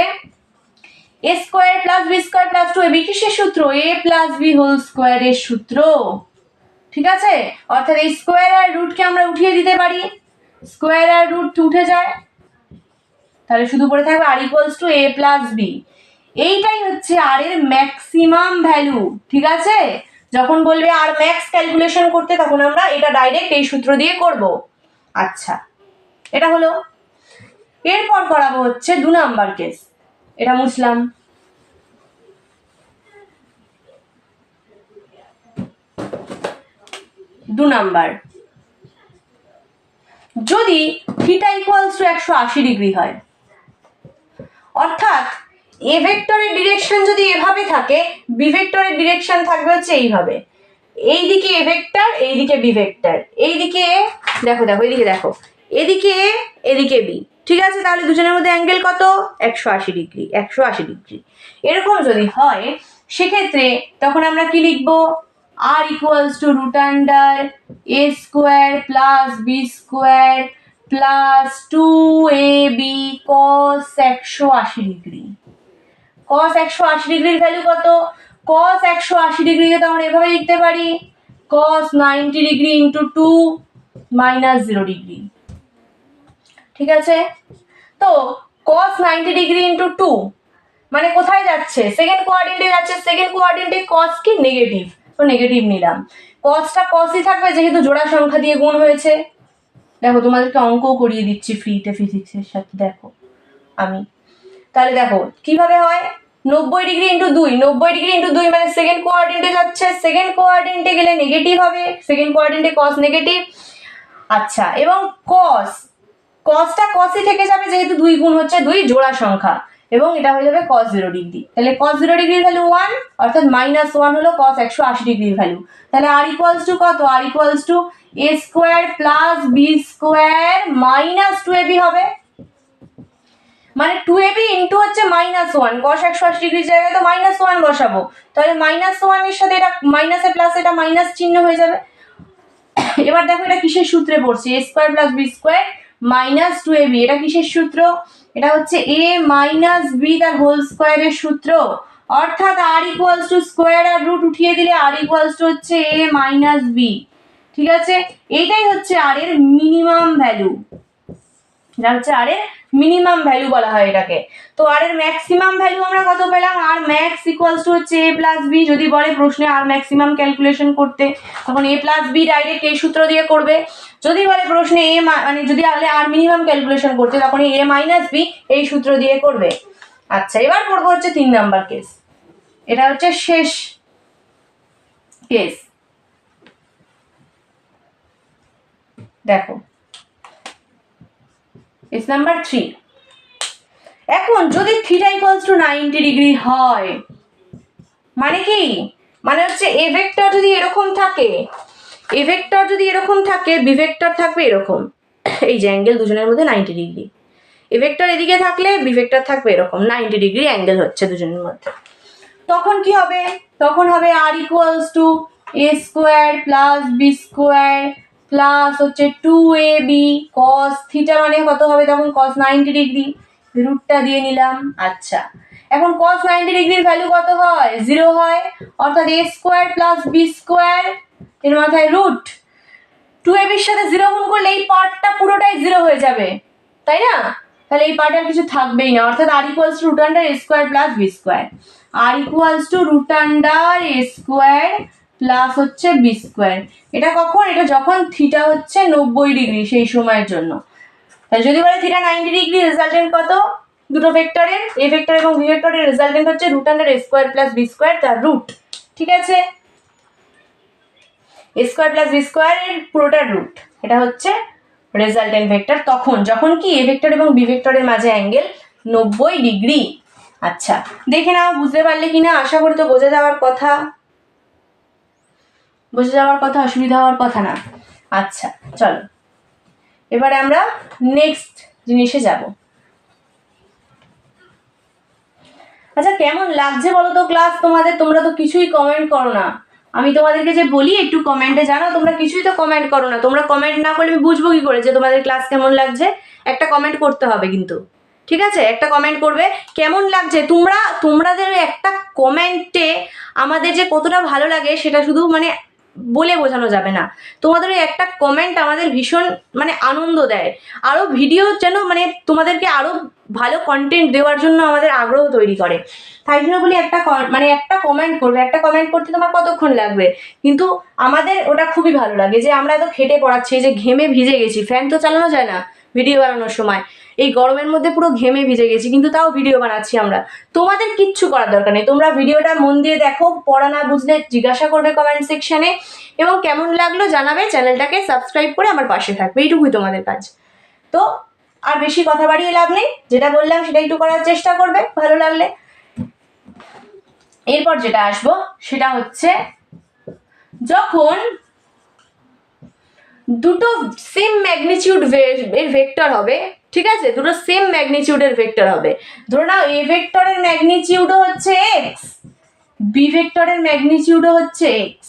A square plus B square plus 2ab, কিসের সূত্র, এ প্লাস বি হোল স্কোয়ারের সূত্র, ঠিক আছে। অর্থাৎ এই স্কোয়ার আর রুটকে আমরা উঠিয়ে দিতে পারি, স্কোয়ার আর রুট উঠে যায়, তাহলে শুধু পড়ে থাকবে R equals to A plus B. এইটাই হচ্ছে আর এর ম্যাক্সিমাম ভ্যালু, ঠিক আছে। যখন বলবে আর ম্যাক্স ক্যালকুলেশন করতে, তখন আমরা এটা ডাইরেক্ট এই সূত্র দিয়ে করব। আচ্ছা, এটা হলো। এরপর করাবো হচ্ছে 2 নাম্বার কেস। এটা মুছলাম। 2 নাম্বার, যদি থিটা ইকুয়ালস টু 180 ডিগ্রি হয়, অর্থাৎ এ ভেক্টরের ডিরেকশন যদি এভাবে থাকে, বি ভেক্টরের ডিরেকশন থাকবে হচ্ছে এইভাবে, এইদিকে এ ভেক্টর, এইদিকে বি ভেক্টর, এইদিকে এ, দেখো দেখো এইদিকে দেখো, এদিকে এ, এদিকে বি, ঠিক আছে? তাহলে দুজনের মধ্যে অ্যাঙ্গেল কত? 180 ডিগ্রি, 180 ডিগ্রি। এরকম যদি হয় সেক্ষেত্রে তখন আমরা কি লিখবো? R equals to root under A square plus B square plus 2ab cos 180 degree. cos 180 ডিগ্রির ভ্যালু কত? cos 180 ডিগ্রিকে তো আমরা এভাবে লিখতে পারি cos 90 degree into 2 minus 0 degree, ঠিক আছে? তো cos 90 ডিগ্রি ইন্টু 2 মানে কোথায় যাচ্ছে? সেকেন্ড কোয়াড্রেন্টে যাচ্ছে। সেকেন্ড কোয়াড্রেন্টে cos কি? নেগেটিভ, তো নেগেটিভ নিলাম। cosটা cosই থাকবে যেহেতু জোড়া সংখ্যা দিয়ে গুণ হয়েছে। দেখো তোমাদেরকে অঙ্কও করিয়ে দিচ্ছি ফ্রিতে ফিজিক্সের সাথে, দেখো আমি। তাহলে দেখো কিভাবে হয়, 90 ডিগ্রি ইন্টু 2, 90 ডিগ্রি ইন্টু 2 মানে সেকেন্ড কোয়াড্রেন্টে যাচ্ছে, সেকেন্ড কোয়াড্রেন্টে গেলে নেগেটিভ হবে, সেকেন্ড কোয়াড্রেন্টে cos নেগেটিভ। আচ্ছা, এবং cosটা cosই থেকে যাবে যেহেতু 2 গুণ হচ্ছে 2 জোড়া সংখ্যা, এবং এটা হয়ে যাবে cos 0 ডিগ্রি। তাহলে cos 0 ডিগ্রির ভ্যালু 1, অর্থাৎ -1 হলো cos 180 ডিগ্রির ভ্যালু। তাহলে r ইকুয়ালস টু কত? r equals two a square plus b square minus 2ab হবে, মানে 2ab ইন্টু হচ্ছে -1, cos 180 ডিগ্রির জায়গায় তো -1 বসাবো, তাহলে -1 এর সাথে এটা মাইনাসে প্লাস, এটা মাইনাস চিহ্ন হয়ে যাবে। এবার দেখো এটা কিসের সূত্রে পড়ছে? a square plus b square minus 2ab, এটা কিসের সূত্র? এটা হচ্ছে a মাইনাস b তার হোল স্কোয়ারের সূত্র, অর্থাৎ r ইকুয়ালস টু স্কোয়ার আর রুট উঠিয়ে দিলে r ইকুয়ালস টু হচ্ছে a মাইনাস b, ঠিক আছে? এইটাই হচ্ছে r এর মিনিমাম ভ্যালু, এটা হচ্ছে r এর মিনিমাম ভ্যালু বলা হয় এটাকে। তো r এর ম্যাক্সিমাম ভ্যালু আমরা কত পেলাম? r max ইকুয়ালস টু হচ্ছে a প্লাস b। যদি বলে প্রশ্নে r ম্যাক্সিমাম ক্যালকুলেশন করতে, তখন a প্লাস b ডাইরেক্ট এই সূত্র দিয়ে করবে। যদি বলে প্রশ্নে a মানে যদি r মিনিমাম ক্যালকুলেশন করতে, তখন a মাইনাস b এই সূত্র দিয়ে করবে। আচ্ছা, এবার করবো হচ্ছে 3 নাম্বার কেস। এটা হচ্ছে শেষ কেস। দেখো কেস নাম্বার 3। এখন যদি থিটা ইকুয়ালস টু 90 ডিগ্রি হয়, মানে কি? মানে হচ্ছে এ ভেক্টর যদি এরকম থাকে, এ ভেক্টর যদি এরকম থাকে, বি ভেক্টর থাকবে এরকম, এই যে অ্যাঙ্গেল দুজনের মধ্যে 90 ডিগ্রি। এ ভেক্টর এদিকে থাকলে বি ভেক্টর থাকবে এরকম, 90 ডিগ্রি অ্যাঙ্গেল হচ্ছে দুজনের মধ্যে। তখন কি হবে? তখন হবে R equals to A square plus B square plus হচ্ছে 2ab cos থিটা মানে কত হবে তখন? cos 90 ডিগ্রি, রুটটা দিয়ে নিলাম। আচ্ছা, এখন cos 90 ডিগ্রির ভ্যালু কত হয়? 0 হয়, অর্থাৎ a square plus B square এর মাথায় রুট 2ab এর সাথে 0 গুণ করলে এই পার্টটা পুরোটাই 0 হয়ে যাবে, তাই না? তাহলে এই পার্ট আর কিছু থাকবেই না, অর্থাৎ r equals to root under a square plus B square, r equals to root under a square plus হচ্ছে বি স্কোয়ার। এটা কখন? এটা যখন থিটা হচ্ছে 90 ডিগ্রি সেই সময়ের জন্য। তাই যদি বলে থিটা 90 ডিগ্রি, রেজাল্টেন্ট কত? দুটো ভেক্টরের এ ভেক্টর এবং বি ভেক্টরের রেজাল্টেন্ট হচ্ছে root under a square plus B square তার রুট, ঠিক আছে? a স্কোয়ার প্লাস বি স্কোয়ারের পুরোটা রুট, এটা হচ্ছে রেজাল্টেন্ট ভেক্টর তখন যখন কি এ ভেক্টর এবং বি ভেক্টরের মাঝে অ্যাঙ্গেল 90 ডিগ্রি। আচ্ছা, দেখে নাও বুঝতে পারলে কিনা, আশা করি তো বোঝা যাওয়ার কথা, বোঝা যাওয়ার কথা, অসুবিধা হওয়ার কথা না। আচ্ছা চলো এবারে আমরা নেক্সট জিনিসে যাব। আচ্ছা, কেমন লাগছে বলো তো ক্লাস তোমাদের? তোমরা তো কিছুই কমেন্ট করো না। আমি তোমাদেরকে যে বলি একটু কমেন্টে জানো, তোমরা কিছুই তো কমেন্ট করো না। তোমরা কমেন্ট না করলে আমি বুঝবো কি করে যে তোমাদের ক্লাস কেমন লাগছে? একটা কমেন্ট করতে হবে কিন্তু, ঠিক আছে? একটা কমেন্ট করবে কেমন লাগছে। তোমাদের একটা কমেন্টে আমাদের যে কতটা ভালো লাগে সেটা শুধু মানে বলে বোঝানো যাবে না। তোমাদের ওই একটা কমেন্ট আমাদের ভীষণ মানে আনন্দ দেয়, আরও ভিডিও যেন মানে তোমাদেরকে আরও ভালো কন্টেন্ট দেওয়ার জন্য আমাদের আগ্রহ তৈরি করে। তাই জন্য বলি একটা একটা কমেন্ট করবে। একটা কমেন্ট করতে তোমার কতক্ষণ লাগবে, কিন্তু আমাদের ওটা খুবই ভালো লাগে যে আমরা এত খেটে পড়াচ্ছি, যে ঘেমে ভিজে গেছি, ফ্যান তো চালানো যায় না, ভিডিও বানানোর সময়। এই গরমের মধ্যে পুরো ঘেমে ভিজে গেছি, কিন্তু তাও ভিডিও বানাচ্ছি আমরা। তোমাদের কিচ্ছু করার দরকার নেই, তোমরা ভিডিওটা মন দিয়ে দেখো, পড়া না বুঝলে জিজ্ঞাসা করবে কমেন্ট সেকশনে, এবং কেমন লাগলো জানাবে, চ্যানেলটাকে সাবস্ক্রাইব করে আমার পাশে থাকবে, এইটুকুই তোমাদের কাজ। তো আর বেশি কথা বাড়িয়ে লাভ নেই, যেটা বললাম সেটা একটু করার চেষ্টা করবে ভালো লাগলে। এরপর যেটা আসবো সেটা হচ্ছে যখন দুটো সেম ম্যাগনিটিউড এর ভেক্টর হবে, ঠিক আছে, দুটো সেম ম্যাগনিটিউডের ভেক্টর হবে। ধরে নাও এ ভেক্টরের ম্যাগনিটিউডও হচ্ছে এক্স, বি ভেক্টরের ম্যাগনিটিউডও হচ্ছে এক্স,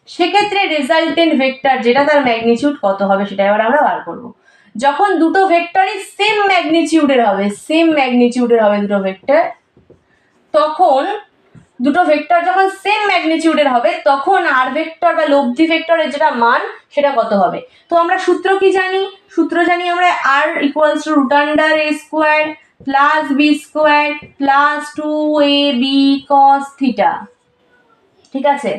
সেক্ষেত্রে রেজাল্টেন্ট ভেক্টর যেটা তার ম্যাগনিটিউড কত হবে সেটা এবার আমরা বার করব। যখন দুটো ভেক্টরই সেম ম্যাগনিটিউডের হবে, সেম ম্যাগনিটিউডের হবে দুটো ভেক্টর, তখন দুটো ভেক্টর যখন সেম ম্যাগনিটিউডের হবে তখন আর ভেক্টর বা লব্ধি ভেক্টরের যেটা মান সেটা কত হবে। তো আমরা সূত্র কি জানি? সূত্র জানি আমরা R equals to root under A square plus B square plus 2ab cos theta, ঠিক আছে।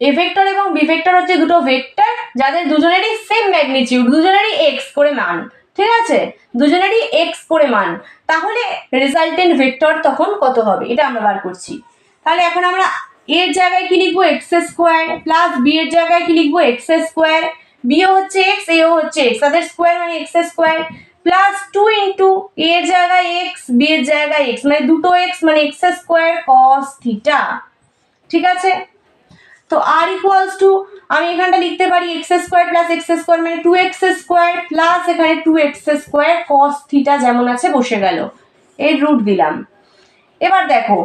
এ ভেক্টর এবং বি ভেক্টর হচ্ছে দুটো ভেক্টর যাদের দুজনেরই সেম ম্যাগনিটিউড, দুজনেরই এক্স করে মান, ঠিক আছে, দুজনেরই এক্স করে মান। তাহলে রেজাল্টেন্ট ভেক্টর তখন কত হবে এটা আমরা বার করছি। তাহলে এখন আমরা এর জায়গায় কি লিখবো? এক্স স্কোয়ার প্লাস বি এর জায়গায় কি লিখবো? এক্স স্কোয়ার, বিও হচ্ছে এক্স এও হচ্ছে এক্স, তাদের স্কোয়ার মানে এক্স স্কোয়ার, প্লাস 2 ইন্টু এর জায়গায় এক্স বি এর জায়গায় এক্স, মানে দুটো এক্স মানে এক্স স্কোয়ার কস থিটা, ঠিক আছে। তো আর ইকুয়ালস টু আমি এখানটা লিখতে পারি x square plus x square মানে 2x স্কোয়ার প্লাস এখানে 2x স্কোয়ার কস থিটা যেমন আছে বসে গেল, এর রুট দিলাম। এবার দেখো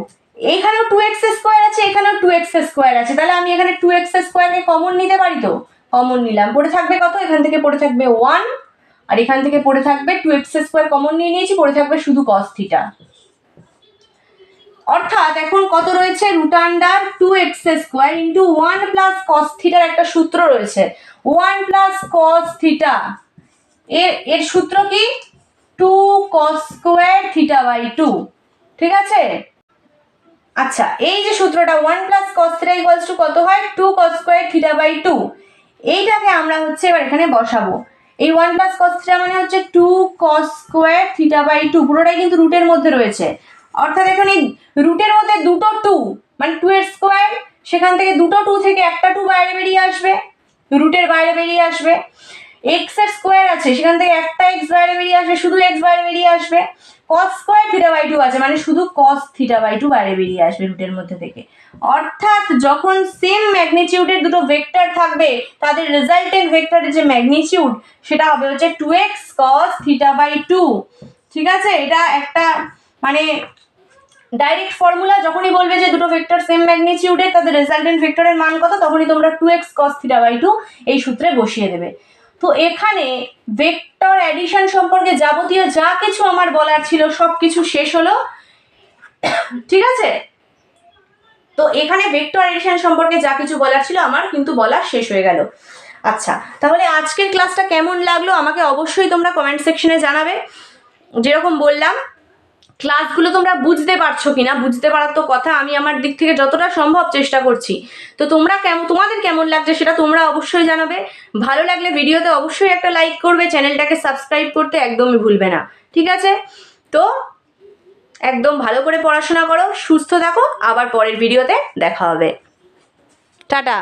এখানেও 2x স্কোয়ার আছে, এখানেও 2x স্কোয়ার আছে, তাহলে আমি এখানে 2x স্কোয়ারকে কমন নিতে পারি, তো কমন নিলাম, পড়ে থাকবে কত? এখান থেকে পড়ে থাকবে 1, আর এখান থেকে পড়ে থাকবে 2x স্কোয়ার কমন নিয়ে নিয়েছি, পড়ে থাকবে শুধু cos থিটা। অর্থাৎ এখন কত রয়েছে? Root under 2x square into 1 plus cos থিটার একটা সূত্র রয়েছে, 1 প্লাস cos থিটা, এর সূত্র কি? 2 cos স্কোয়ার থিটা বাই 2, ঠিক আছে। আচ্ছা এই যে সূত্রটা 1 plus cos theta equals to কত হয়? 2 cos স্কোয়ার থিটা বাই 2, এইটাকে আমরা হচ্ছে এবার এখানে বসাবো। এই 1 প্লাস cos থিটা মানে হচ্ছে 2 cos স্কোয়ার থিটা বাই 2, পুরোটাই কিন্তু রুটের মধ্যে রয়েছে, অর্থাৎ এখানে রুটের মধ্যে দুটো 2 মানে 2 এর স্কোয়ার, সেখান থেকে দুটো 2 থেকে একটা 2 বাইরে বেরিয়ে আসবে, রুটের বাইরে বেরিয়ে আসবে। এক্স এর স্কোয়ার আছে, সেখান থেকে একটা এক্স বাইরে বেরিয়ে আসবে, শুধু এক্স বাইরে বেরিয়ে আসবে। cos স্কোয়ার থিটা বাই 2 আছে, মানে শুধু cos থিটা বাই 2 বাইরে বেরিয়ে আসবে রুটের মধ্যে থেকে। অর্থাৎ যখন সেম ম্যাগনিটিউডের দুটো ভেক্টর থাকবে তাদের রেজাল্টেন্ট ভেক্টরের যে ম্যাগনিটিউড সেটা হবে হচ্ছে 2x cos থিটা বাই 2, ঠিক আছে। এটা একটা মানে ডাইরেক্ট ফর্মুলা, যখনই বলবে যে দুটো ভেক্টর সেম ম্যাগনিটিউডের তাদের রেজাল্টেন্ট ভেক্টরের মান কত, তখনই তোমরা 2x cos থিটা বাই 2 এই সূত্রে বসিয়ে দেবে। তো এখানে ভেক্টর অ্যাডিশন সম্পর্কে যাবতীয় যা কিছু আমার বলার ছিল সব কিছু শেষ হলো, ঠিক আছে। তো এখানে ভেক্টর অ্যাডিশন সম্পর্কে যা কিছু বলার ছিল আমার কিন্তু বলা শেষ হয়ে গেল। আচ্ছা তাহলে আজকের ক্লাসটা কেমন লাগলো আমাকে অবশ্যই তোমরা কমেন্ট সেকশনে জানাবে। যেরকম বললাম ক্লাসগুলো তোমরা বুঝতে পারছো কিনা, বুঝতে পারার তো কথা, আমি আমার দিক থেকে যতটা সম্ভব চেষ্টা করছি। তো তোমরা তোমাদের কেমন লাগছে সেটা তোমরা অবশ্যই জানাবে। ভালো লাগলে ভিডিওতে অবশ্যই একটা লাইক করবে, চ্যানেলটাকে সাবস্ক্রাইব করতে একদমই ভুলবে না, ঠিক আছে। তো একদম ভালো করে পড়াশোনা করো, সুস্থ থাকো, আবার পরের ভিডিওতে দেখা হবে, টাটা।